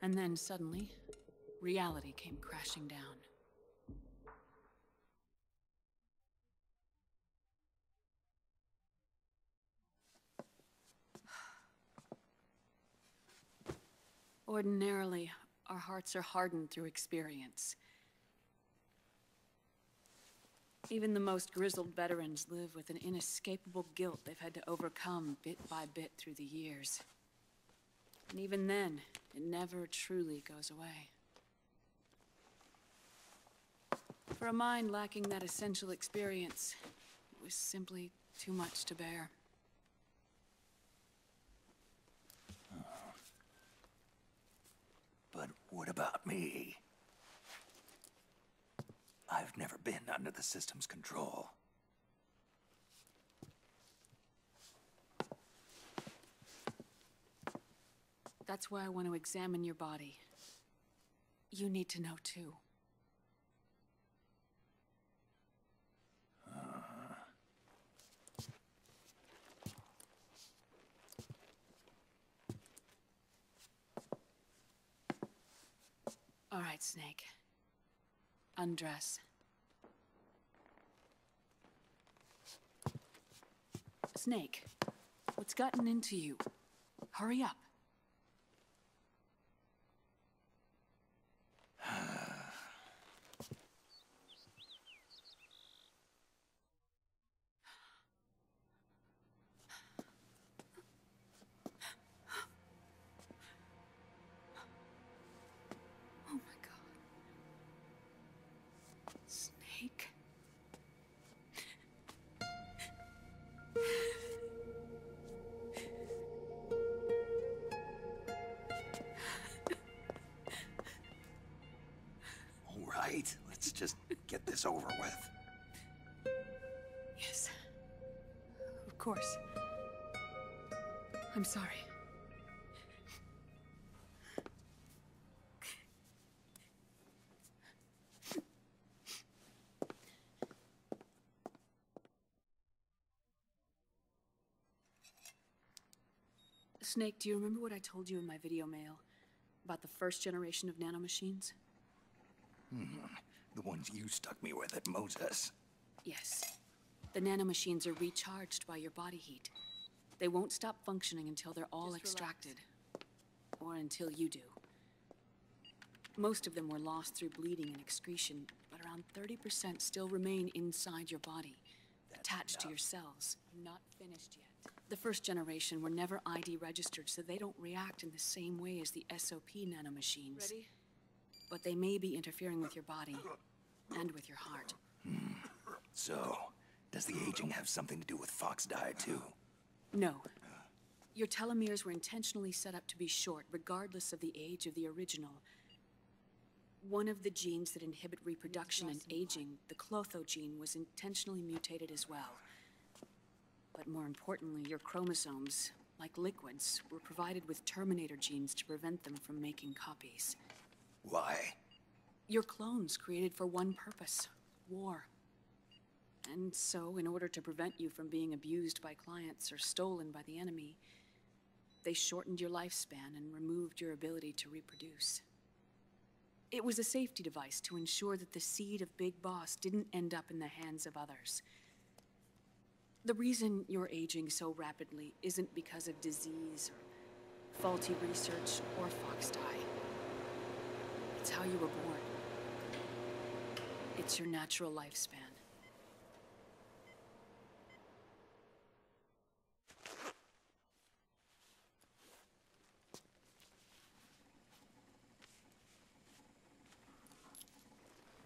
And then suddenly, reality came crashing down. Ordinarily, our hearts are hardened through experience. Even the most grizzled veterans live with an inescapable guilt they've had to overcome bit by bit through the years. And even then, it never truly goes away. For a mind lacking that essential experience, it was simply too much to bear. But what about me? I've never been under the system's control. That's why I want to examine your body. You need to know too. All right, Snake. Undress. Snake, what's gotten into you? Hurry up. Oh my God. Snake. All right, let's just get this over with. Yes. Of course. I'm sorry. Snake, do you remember what I told you in my video mail about the first generation of nanomachines? The ones you stuck me with at Moses. Yes. The nanomachines are recharged by your body heat. They won't stop functioning until they're all extracted. Or until you do. Most of them were lost through bleeding and excretion, but around 30% still remain inside your body, attached to your cells. Not finished yet. The first generation were never ID registered, so they don't react in the same way as the SOP nanomachines. Ready? But they may be interfering with your body, and with your heart. So, does the aging have something to do with Fox diet too? No. Your telomeres were intentionally set up to be short, regardless of the age of the original. One of the genes that inhibit reproduction and aging, the Clotho gene, was intentionally mutated as well. But more importantly, your chromosomes, like liquids, were provided with terminator genes to prevent them from making copies. Why? Your clones created for one purpose: war. And so, in order to prevent you from being abused by clients or stolen by the enemy, they shortened your lifespan and removed your ability to reproduce. It was a safety device to ensure that the seed of Big Boss didn't end up in the hands of others. The reason you're aging so rapidly isn't because of disease or faulty research or Fox die. It's how you were born. It's your natural lifespan.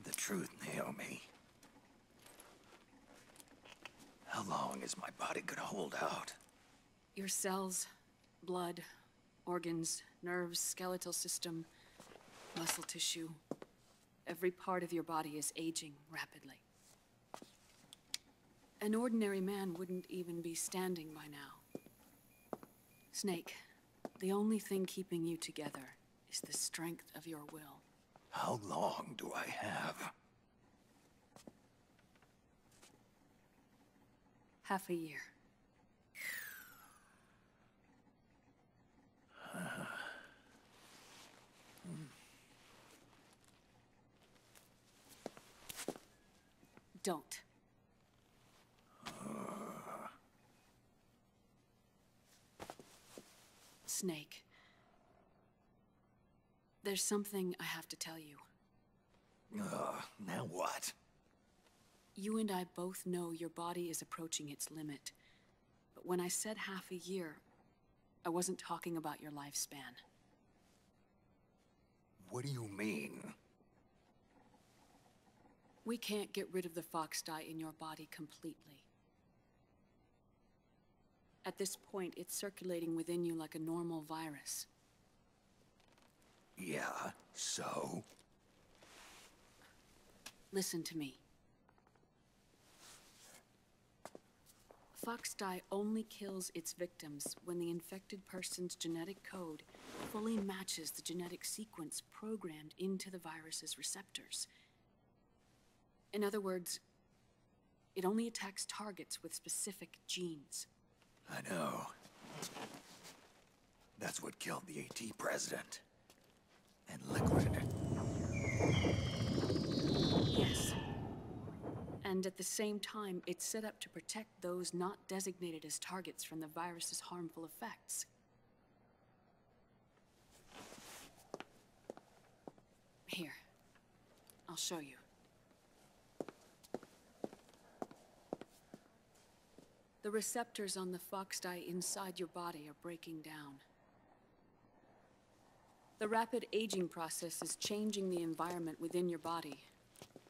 The truth, Naomi. How long is my body gonna hold out? Your cells, blood, organs, nerves, skeletal system, muscle tissue. Every part of your body is aging rapidly. An ordinary man wouldn't even be standing by now. Snake, the only thing keeping you together is the strength of your will. How long do I have? Half a year. Don't. Snake. There's something I have to tell you. Now what? You and I both know your body is approaching its limit. But when I said half a year, I wasn't talking about your lifespan. What do you mean? We can't get rid of the fox dye in your body completely. At this point, it's circulating within you like a normal virus. Yeah, so? Listen to me. Fox dye only kills its victims when the infected person's genetic code fully matches the genetic sequence programmed into the virus's receptors. In other words, it only attacks targets with specific genes. I know. That's what killed the AT president. And Liquid. Yes. And at the same time, it's set up to protect those not designated as targets from the virus's harmful effects. Here. I'll show you. The receptors on the fox dye inside your body are breaking down. The rapid aging process is changing the environment within your body.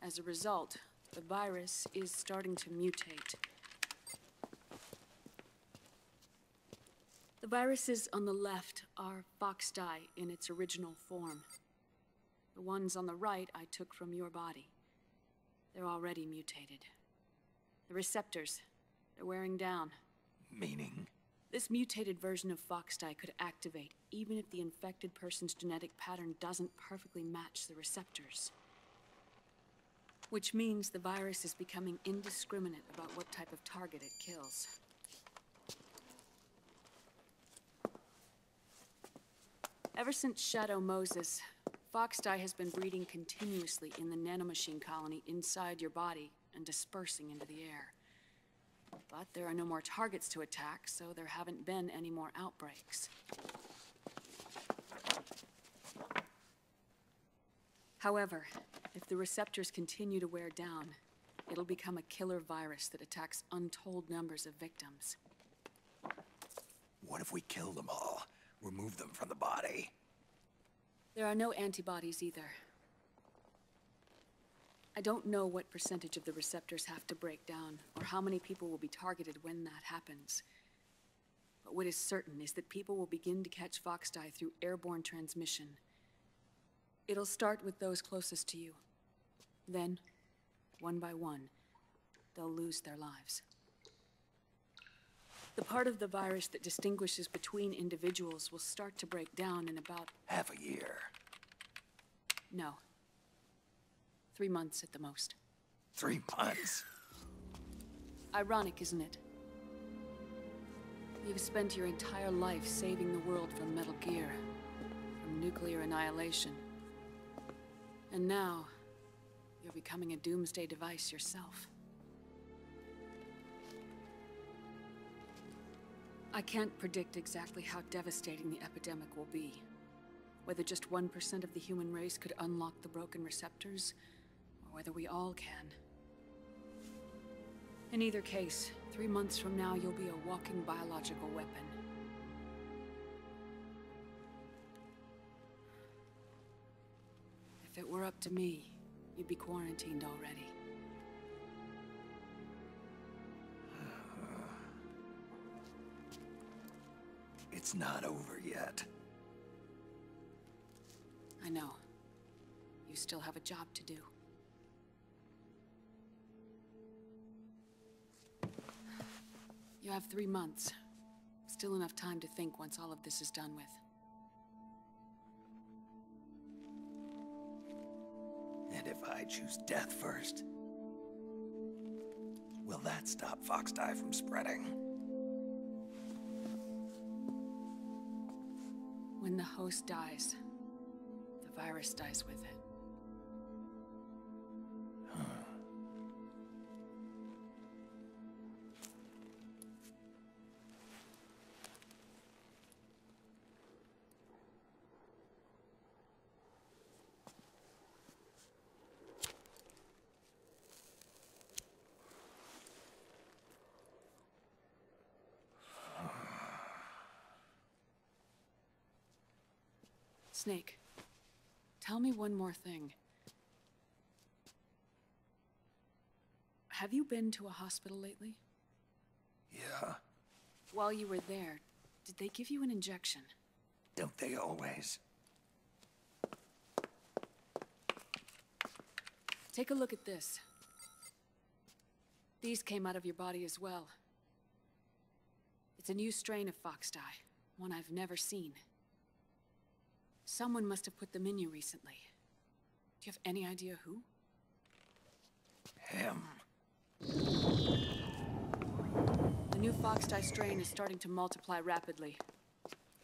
As a result, the virus is starting to mutate. The viruses on the left are fox dye in its original form. The ones on the right I took from your body. They're already mutated. The receptors, they're wearing down. Meaning? This mutated version of fox dye could activate even if the infected person's genetic pattern doesn't perfectly match the receptors. Which means the virus is becoming indiscriminate about what type of target it kills. Ever since Shadow Moses, fox dye has been breeding continuously in the nanomachine colony inside your body and dispersing into the air. But there are no more targets to attack, so there haven't been any more outbreaks. However, if the receptors continue to wear down, it'll become a killer virus that attacks untold numbers of victims. What if we kill them all? Remove them from the body? There are no antibodies either. I don't know what percentage of the receptors have to break down, or how many people will be targeted when that happens. But what is certain is that people will begin to catch fox dye through airborne transmission. It'll start with those closest to you. Then, one by one, they'll lose their lives. The part of the virus that distinguishes between individuals will start to break down in about... half a year. No. 3 months at the most. 3 months? Ironic, isn't it? You've spent your entire life saving the world from Metal Gear, from nuclear annihilation. And now, you're becoming a doomsday device yourself. I can't predict exactly how devastating the epidemic will be. Whether just 1% of the human race could unlock the broken receptors, or whether we all can. In either case, 3 months from now, you'll be a walking biological weapon. If it were up to me, you'd be quarantined already. It's not over yet. I know. You still have a job to do. You have 3 months. Still enough time to think once all of this is done with. And if I choose death first? Will Will that stop Foxdie from spreading? When the host dies, the virus dies with it. Snake, tell me one more thing. Have you been to a hospital lately? Yeah. While you were there, did they give you an injection? Don't they always? Take a look at this. These came out of your body as well. It's a new strain of Foxdie, one I've never seen. Someone must have put them in you recently. Do you have any idea who? Him. The new Foxdie strain is starting to multiply rapidly.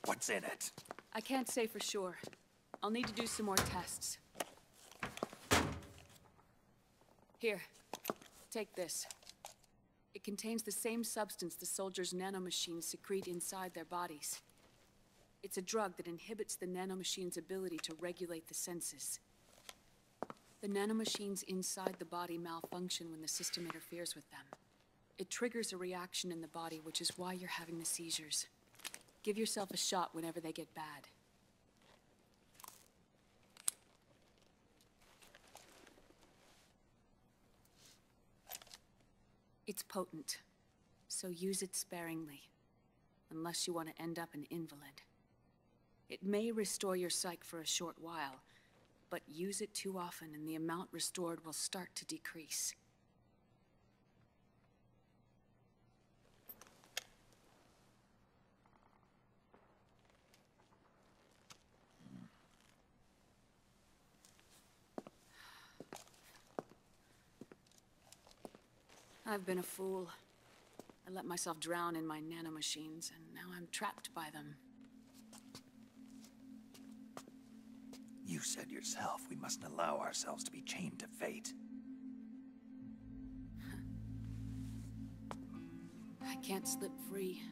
What's in it? I can't say for sure. I'll need to do some more tests. Here, take this. It contains the same substance the soldiers' nanomachines secrete inside their bodies. It's a drug that inhibits the nanomachine's ability to regulate the senses. The nanomachines inside the body malfunction when the system interferes with them. It triggers a reaction in the body, which is why you're having the seizures. Give yourself a shot whenever they get bad. It's potent, so use it sparingly, unless you want to end up an invalid. It may restore your psyche for a short while, but use it too often and the amount restored will start to decrease. I've been a fool. I let myself drown in my nanomachines, and now I'm trapped by them. You said yourself we mustn't allow ourselves to be chained to fate. I can't slip free.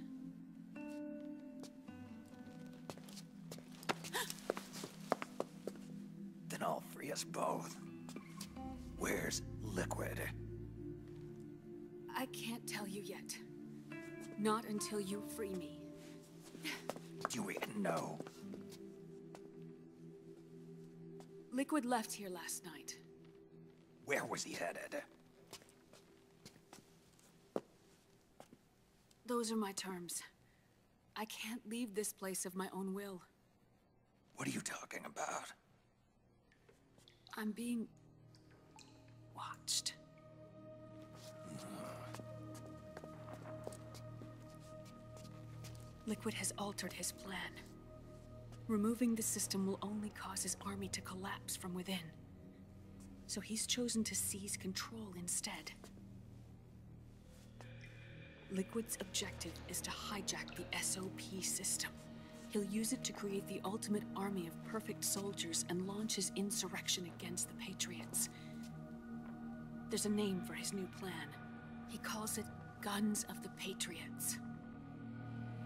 Then I'll free us both. Where's Liquid? I can't tell you yet. Not until you free me. Do we know? Liquid left here last night. Where was he headed? Those are my terms. I can't leave this place of my own will. What are you talking about? I'm being watched. Liquid has altered his plan. Removing the system will only cause his army to collapse from within. So he's chosen to seize control instead. Liquid's objective is to hijack the SOP system. He'll use it to create the ultimate army of perfect soldiers and launch his insurrection against the Patriots. There's a name for his new plan. He calls it Guns of the Patriots.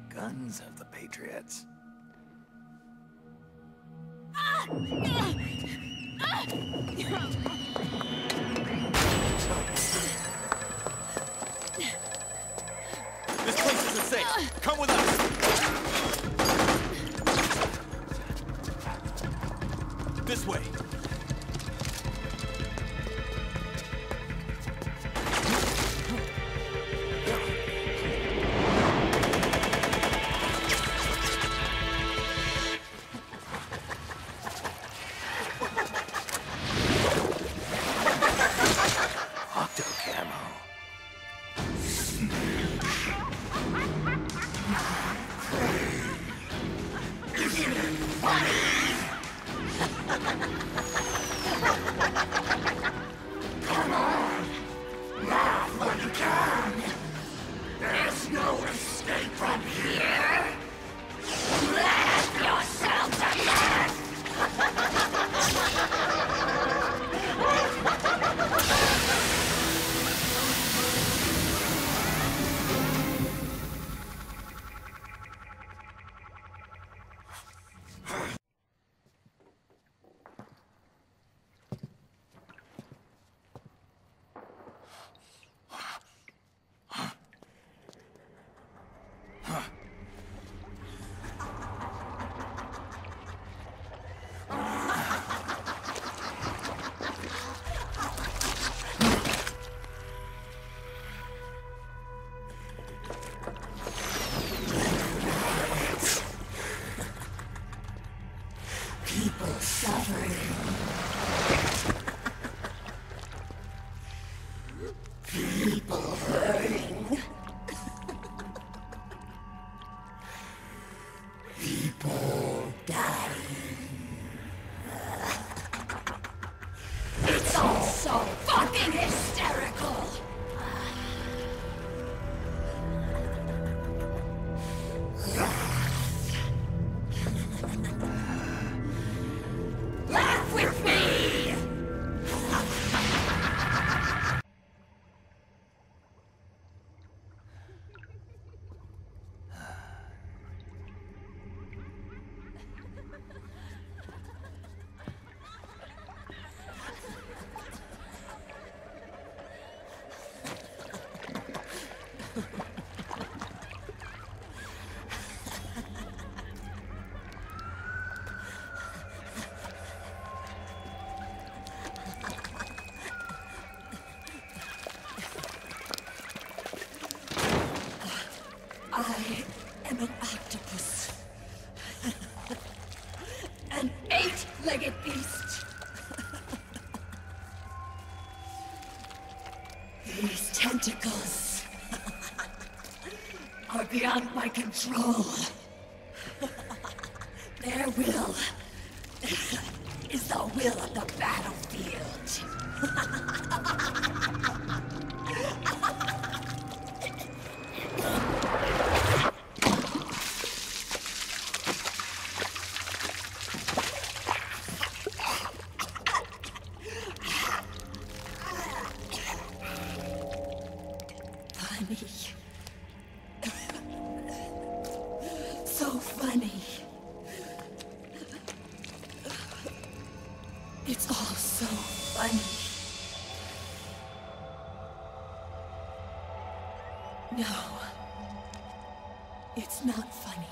Guns of the Patriots? This place isn't safe. Come with us. This way. There's no escape from here! Laugh yourself to death! People suffering. People hurting. People dying. It's all so fucking hysterical! Laugh with me! I am an octopus. An 8-legged beast. These tentacles are beyond my control. Their will is the will of the battlefield. Funny. So funny. It's all so funny. No. It's not funny.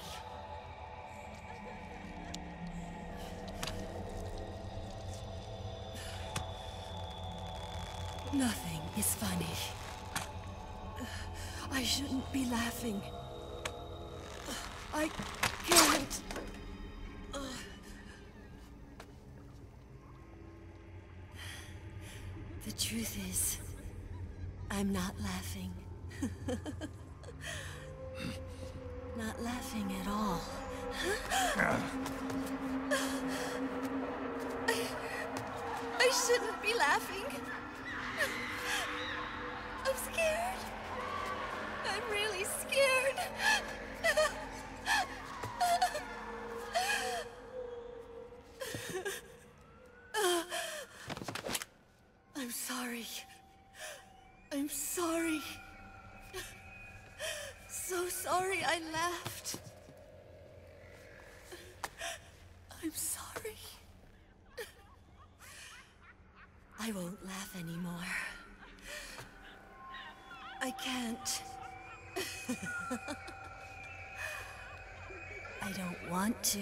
Nothing is funny. I shouldn't be laughing. I can't. The truth is, I'm not laughing. Not laughing at all. I shouldn't be laughing. I'm scared. I'm really scared. I'm sorry. I'm sorry. So sorry I laughed. I'm sorry. I won't laugh anymore. I can't. I don't want to.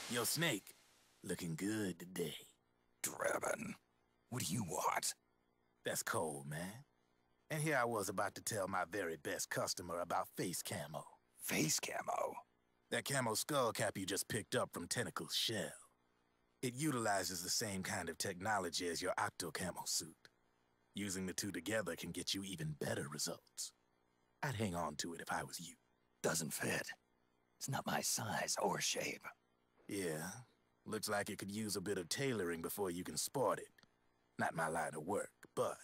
Yo, Snake, looking good today. Drebin, what do you want? That's cold, man. And here I was about to tell my very best customer about face camo. Face camo? That camo skull cap you just picked up from Tentacle's shell. It utilizes the same kind of technology as your octo camo suit. Using the two together can get you even better results. I'd hang on to it if I was you. Doesn't fit. It's not my size or shape. Yeah, looks like it could use a bit of tailoring before you can sport it. Not my line of work, but...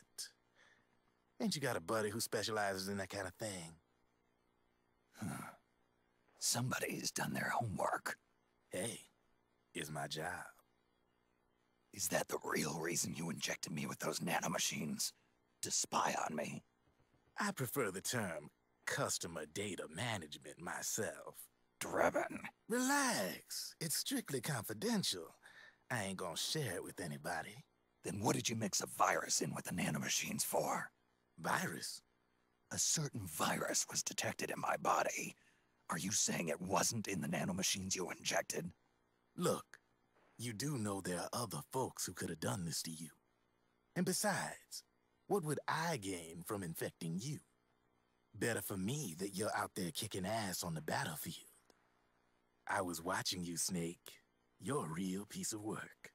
ain't you got a buddy who specializes in that kind of thing? Somebody's done their homework. Hey, it's my job. Is that the real reason you injected me with those nanomachines? To spy on me? I prefer the term customer data management myself. Drebin. Relax. It's strictly confidential. I ain't gonna share it with anybody. Then what did you mix a virus in with the nanomachines for? Virus? A certain virus was detected in my body. Are you saying it wasn't in the nanomachines you injected? Look, you do know there are other folks who could have done this to you. And besides, what would I gain from infecting you? Better for me that you're out there kicking ass on the battlefield. I was watching you, Snake. You're a real piece of work.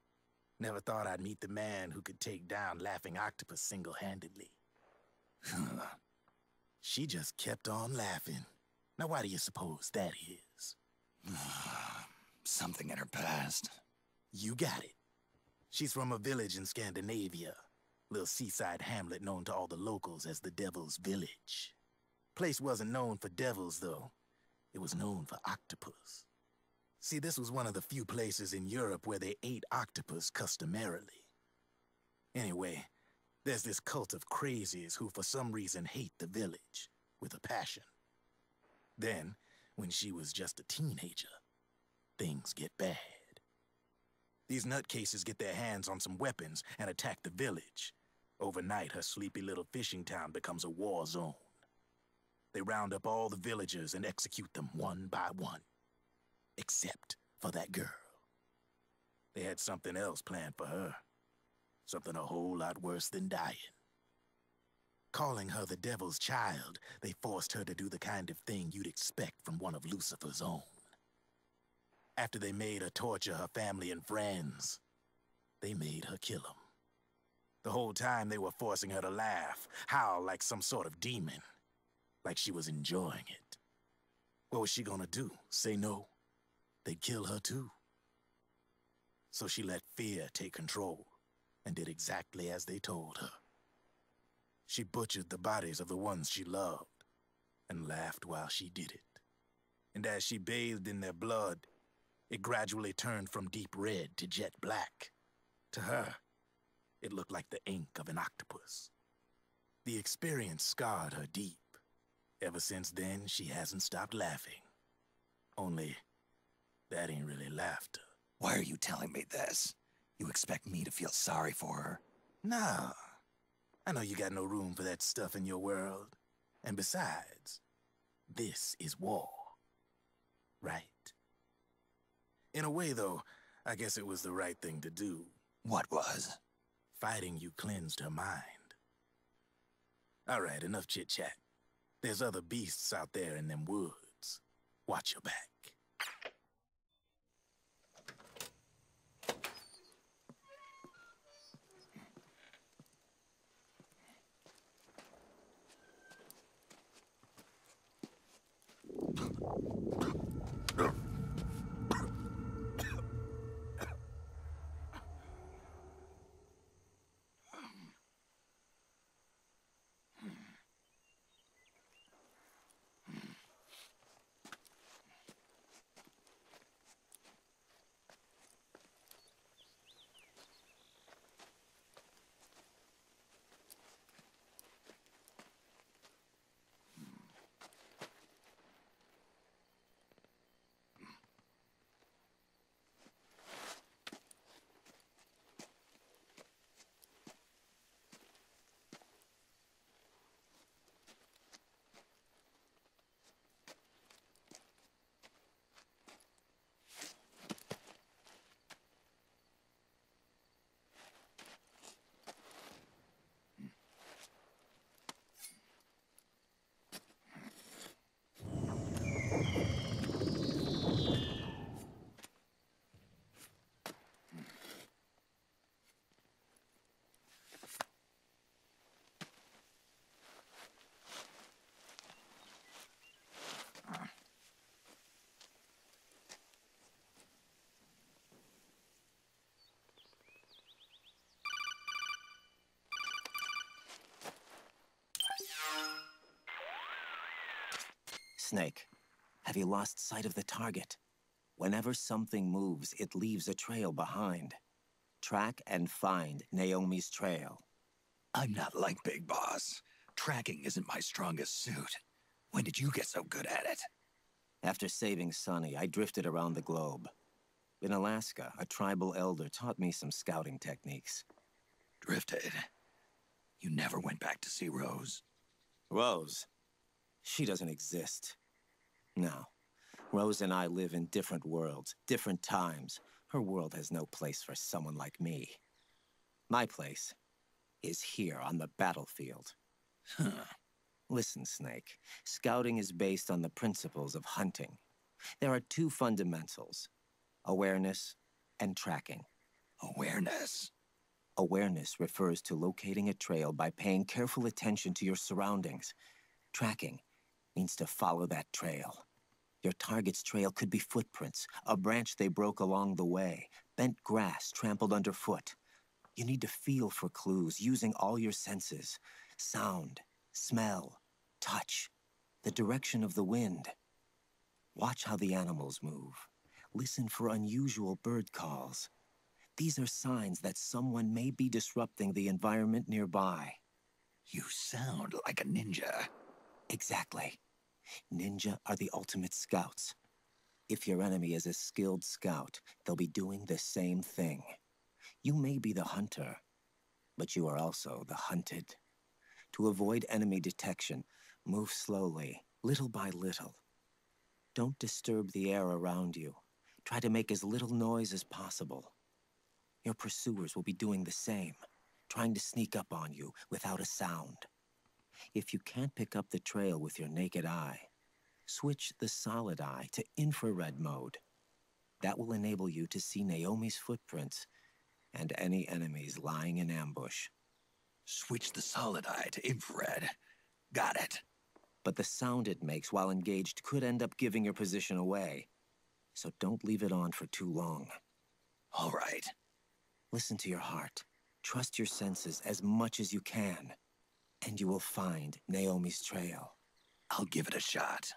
Never thought I'd meet the man who could take down Laughing Octopus single-handedly. She just kept on laughing. Now why do you suppose that is? Something in her past. You got it. She's from a village in Scandinavia. Little seaside hamlet known to all the locals as the Devil's Village. Place wasn't known for devils, though. It was known for octopus. See, this was one of the few places in Europe where they ate octopus customarily. Anyway, there's this cult of crazies who for some reason hate the village with a passion. Then, when she was just a teenager, things get bad. These nutcases get their hands on some weapons and attack the village. Overnight, her sleepy little fishing town becomes a war zone. They round up all the villagers and execute them one by one. Except for that girl. They had something else planned for her. Something a whole lot worse than dying. Calling her the Devil's Child, they forced her to do the kind of thing you'd expect from one of Lucifer's own. After they made her torture her family and friends, they made her kill them. The whole time they were forcing her to laugh, howl like some sort of demon. Like she was enjoying it. What was she gonna do? Say no? They'd kill her too. So she let fear take control and did exactly as they told her. She butchered the bodies of the ones she loved and laughed while she did it. And as she bathed in their blood, it gradually turned from deep red to jet black. To her, it looked like the ink of an octopus. The experience scarred her deep. Ever since then, she hasn't stopped laughing. Only, that ain't really laughter. Why are you telling me this? You expect me to feel sorry for her? Nah. I know you got no room for that stuff in your world. And besides, this is war. Right? In a way, though, I guess it was the right thing to do. What was? Fighting you cleansed her mind. All right, enough chit-chat. There's other beasts out there in them woods. Watch your back. Snake, have you lost sight of the target? Whenever something moves, it leaves a trail behind. Track and find Naomi's trail. I'm not like Big Boss. Tracking isn't my strongest suit. When did you get so good at it? After saving Sonny, I drifted around the globe. In Alaska, a tribal elder taught me some scouting techniques. Drifted? You never went back to see Rose? Rose? She doesn't exist. No. Rose and I live in different worlds, different times. Her world has no place for someone like me. My place is here on the battlefield. Huh. Listen, Snake. Scouting is based on the principles of hunting. There are two fundamentals: awareness and tracking. Awareness? Awareness refers to locating a trail by paying careful attention to your surroundings. Tracking means to follow that trail. Your target's trail could be footprints, a branch they broke along the way, bent grass trampled underfoot. You need to feel for clues using all your senses: sound, smell, touch, the direction of the wind. Watch how the animals move. Listen for unusual bird calls. These are signs that someone may be disrupting the environment nearby. You sound like a ninja. Exactly. Ninja are the ultimate scouts. If your enemy is a skilled scout, they'll be doing the same thing. You may be the hunter, but you are also the hunted. To avoid enemy detection, move slowly, little by little. Don't disturb the air around you. Try to make as little noise as possible. Your pursuers will be doing the same, trying to sneak up on you without a sound. If you can't pick up the trail with your naked eye, switch the solid eye to infrared mode. That will enable you to see Naomi's footprints and any enemies lying in ambush. Switch the solid eye to infrared. Got it. But the sound it makes while engaged could end up giving your position away. So don't leave it on for too long. All right. Listen to your heart. Trust your senses as much as you can. And you will find Naomi's trail. I'll give it a shot.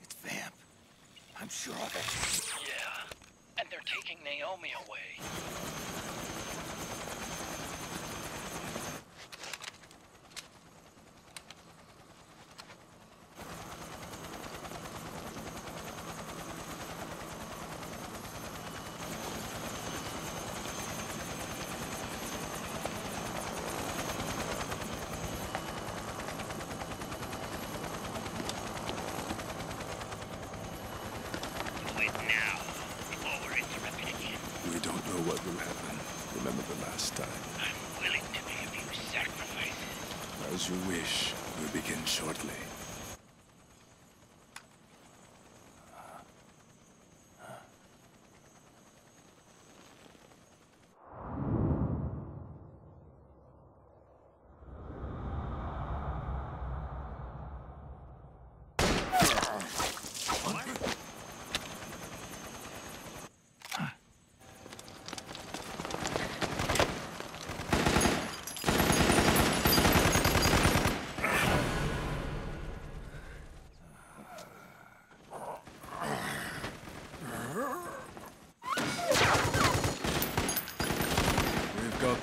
It's Vamp. I'm sure of it. Yeah, and they're taking Naomi away. What will happen? Remember the last time. I'm willing to make a few sacrifices. As you wish. We'll begin shortly.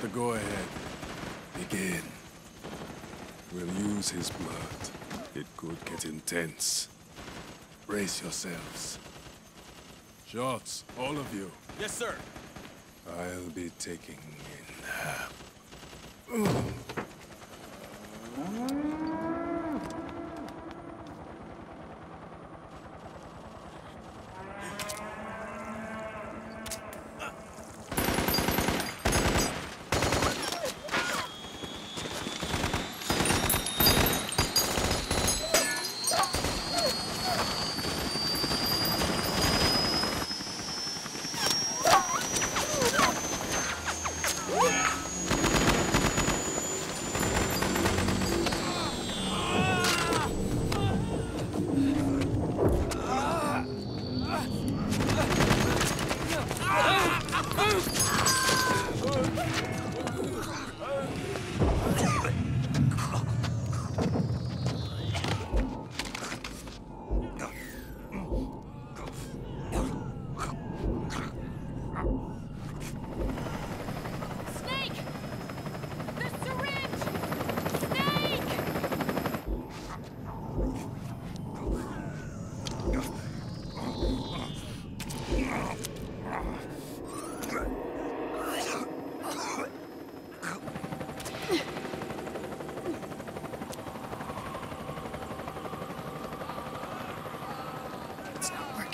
The go-ahead. Begin. We'll use his blood. It could get intense. Brace yourselves. Shots, all of you. Yes, sir. I'll be taking in...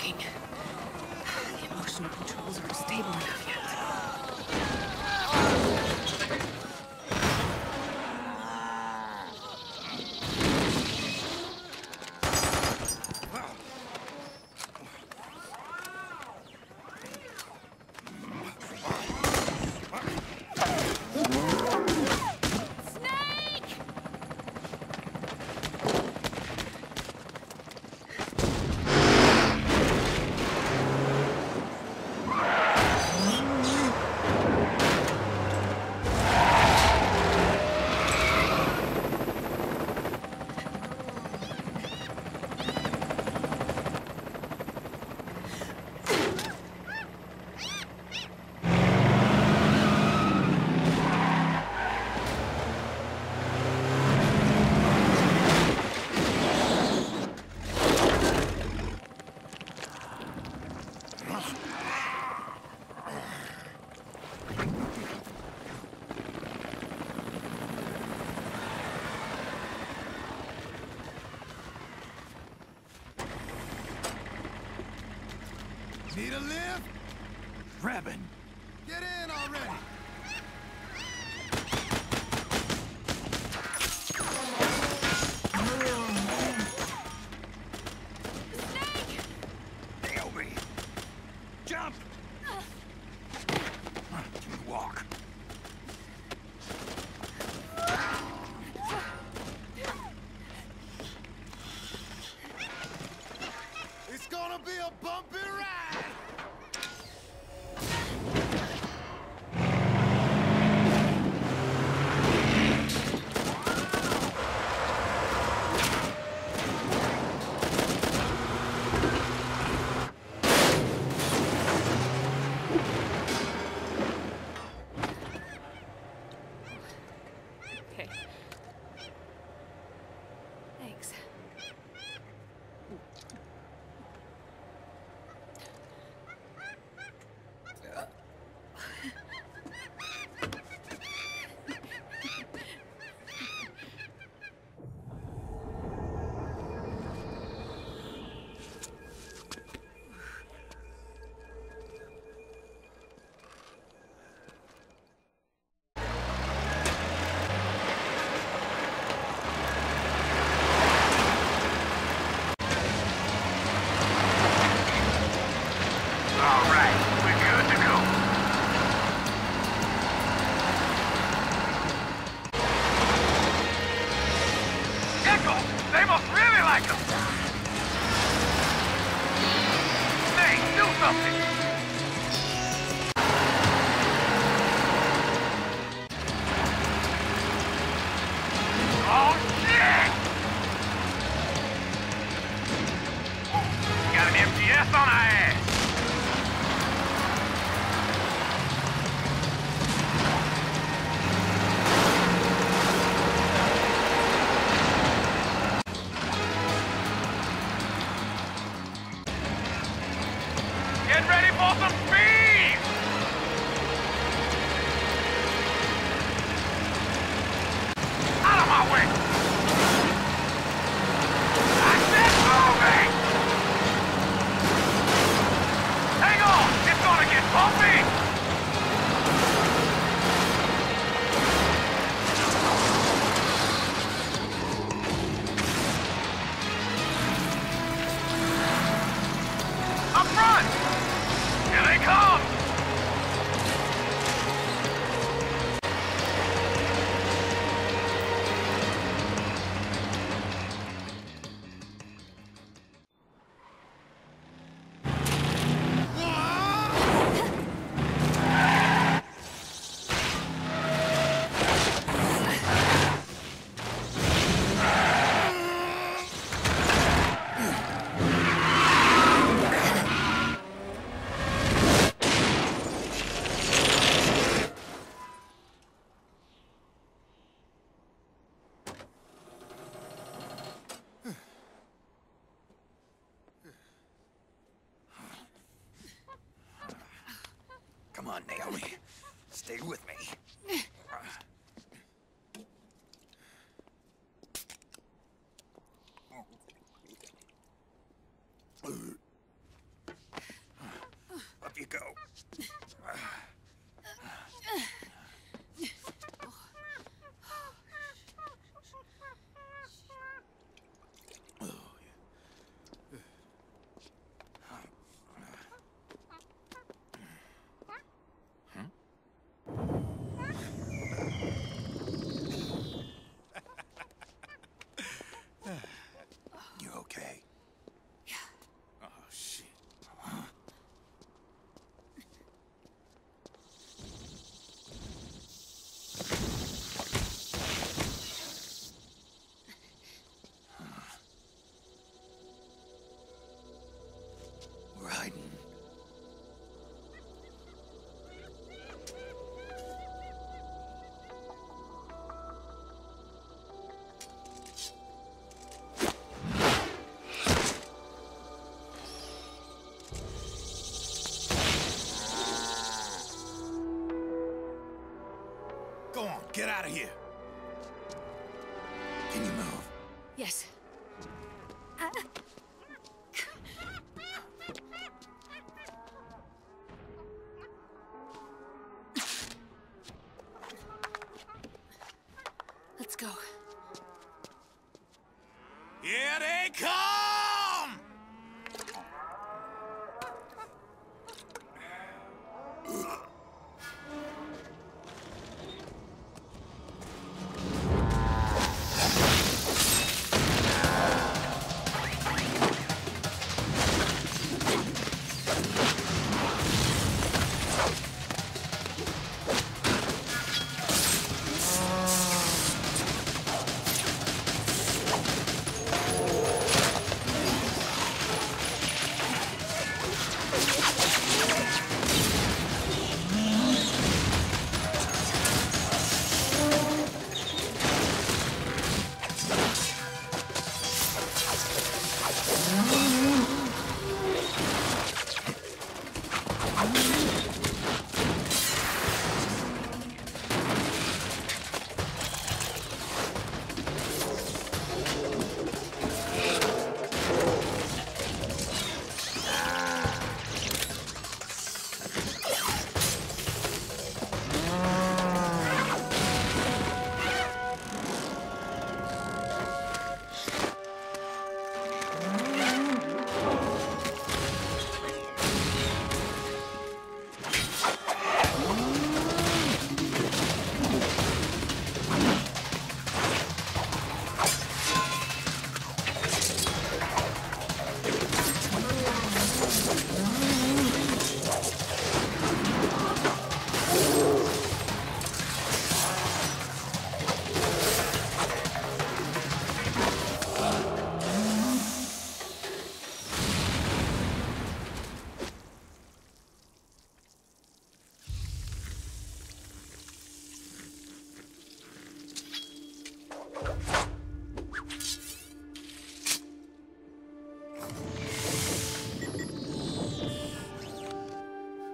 working. The emotional controls aren't stable enough yet. Need a lift? Grabbing. Get in already! Naomi! Jump! Walk. It's gonna be a bumpy ride! Okay. Thanks. They must really like him! Hey, do something! Oh, shit! Got an MTS on our ass! Get ready for some speed! Out of my way! I said moving! Hang on! It's gonna get bumpy! Up front! Here they come! Come on, Naomi. Stay with me. Raiden. Go on, get out of here. Can you move? Yes. Let's go. Here they come!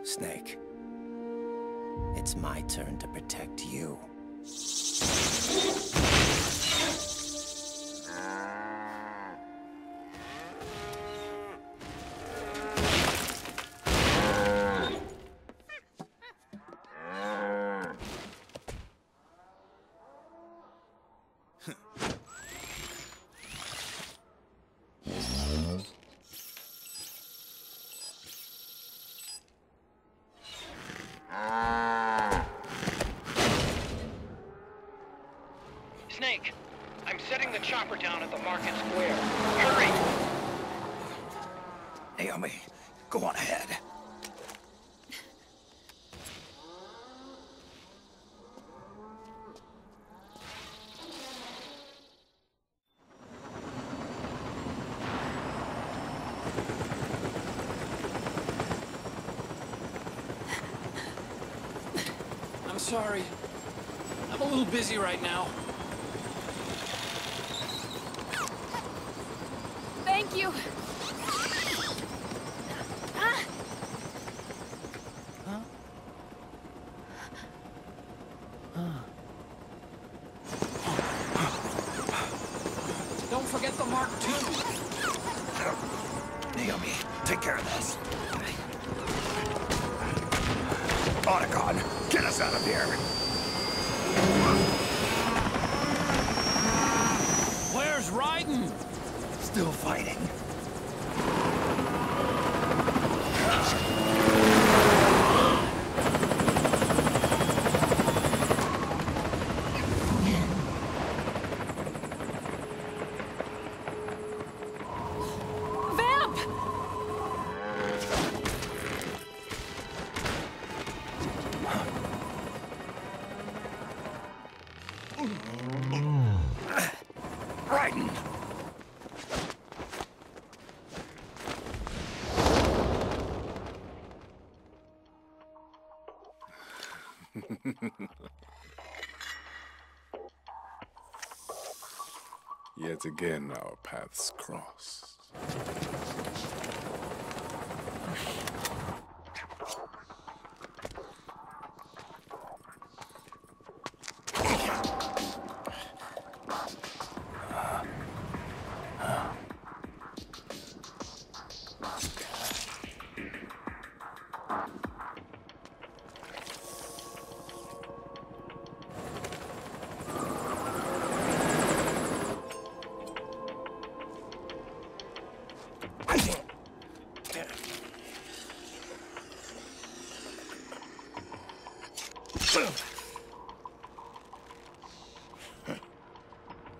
Snake. It's my turn to protect you. Snake, I'm setting the chopper down at the market square. Hurry! Naomi, go on ahead. I'm sorry. I'm a little busy right now. Thank you. Don't forget the Mark II. Naomi, take care of this. Otacon, get us out of here. Where's Raiden? Still fighting. Raiden! Yet again, our paths cross.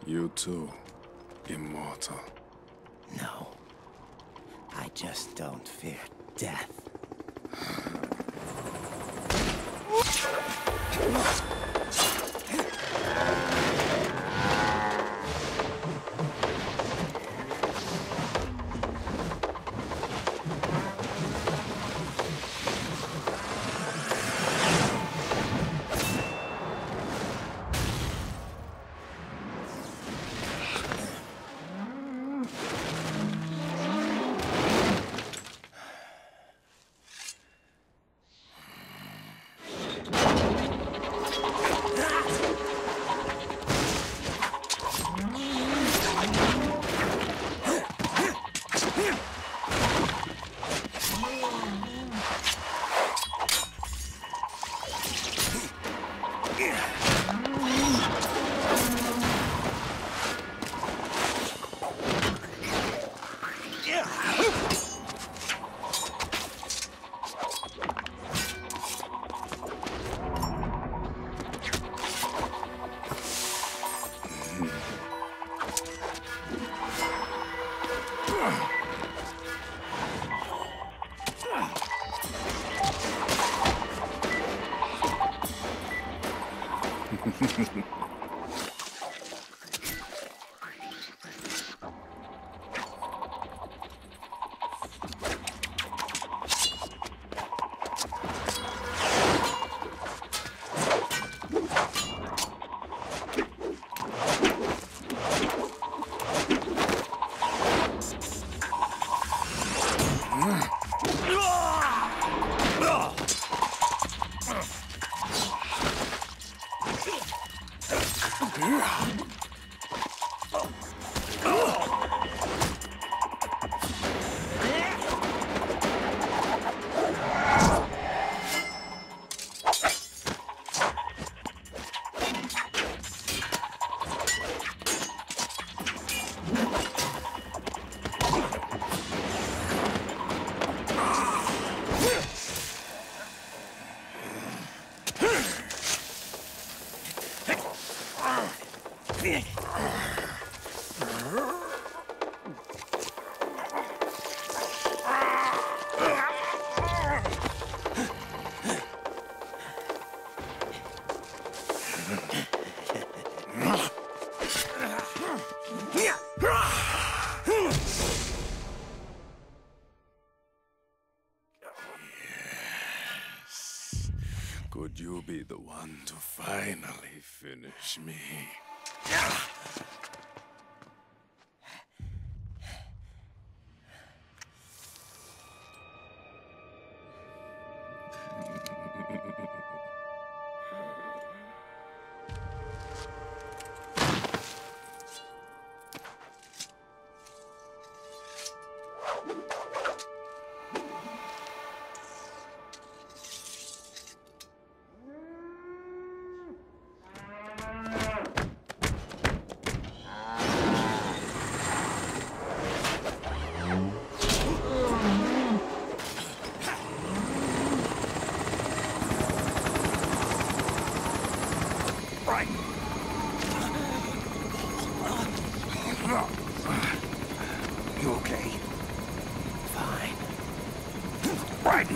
You too, immortal. No. I just don't fear death. Could you be the one to finally finish me? You okay? Fine. Right.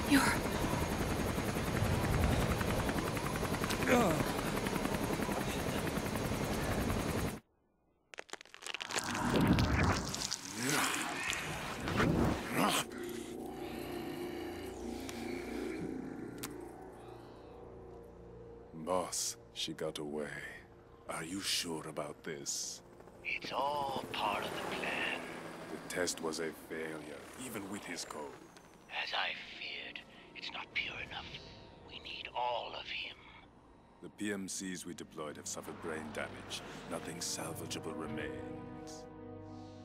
You're... Boss, she got away. Are you sure about this? It's all part of the plan. The test was a failure, even with his code. As I feared, it's not pure enough. We need all of him. The PMCs we deployed have suffered brain damage. Nothing salvageable remains.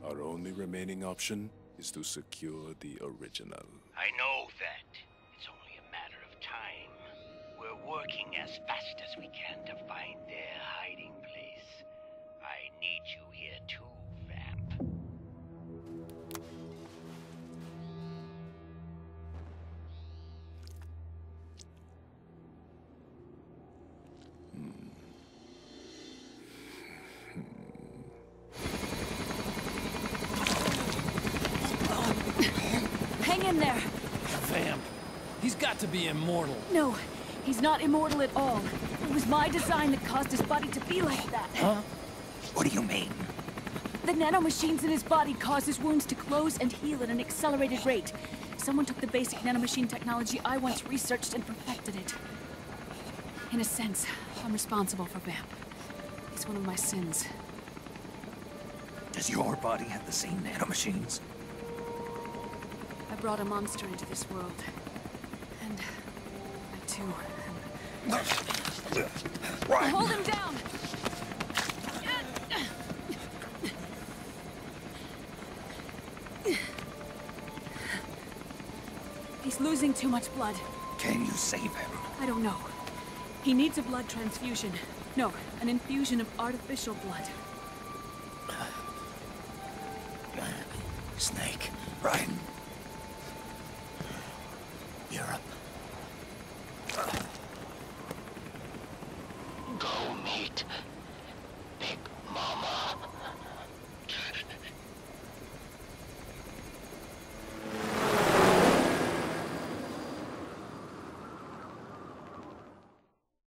Our only remaining option is to secure the original. I know that. It's only a matter of time. We're working as fast as we can to find their hiding place. I need you here too, Vamp. Hang in there. Vamp. He's got to be immortal. No, he's not immortal at all. It was my design that caused his body to be like that. Huh? What do you mean? The nanomachines in his body cause his wounds to close and heal at an accelerated rate. Someone took the basic nanomachine technology I once researched and perfected it. In a sense, I'm responsible for Vamp. It's one of my sins. Does your body have the same nanomachines? I brought a monster into this world. And I too am... Right. Hold him down! He's losing too much blood. Can you save him? I don't know. He needs a blood transfusion. No, an infusion of artificial blood. Snake.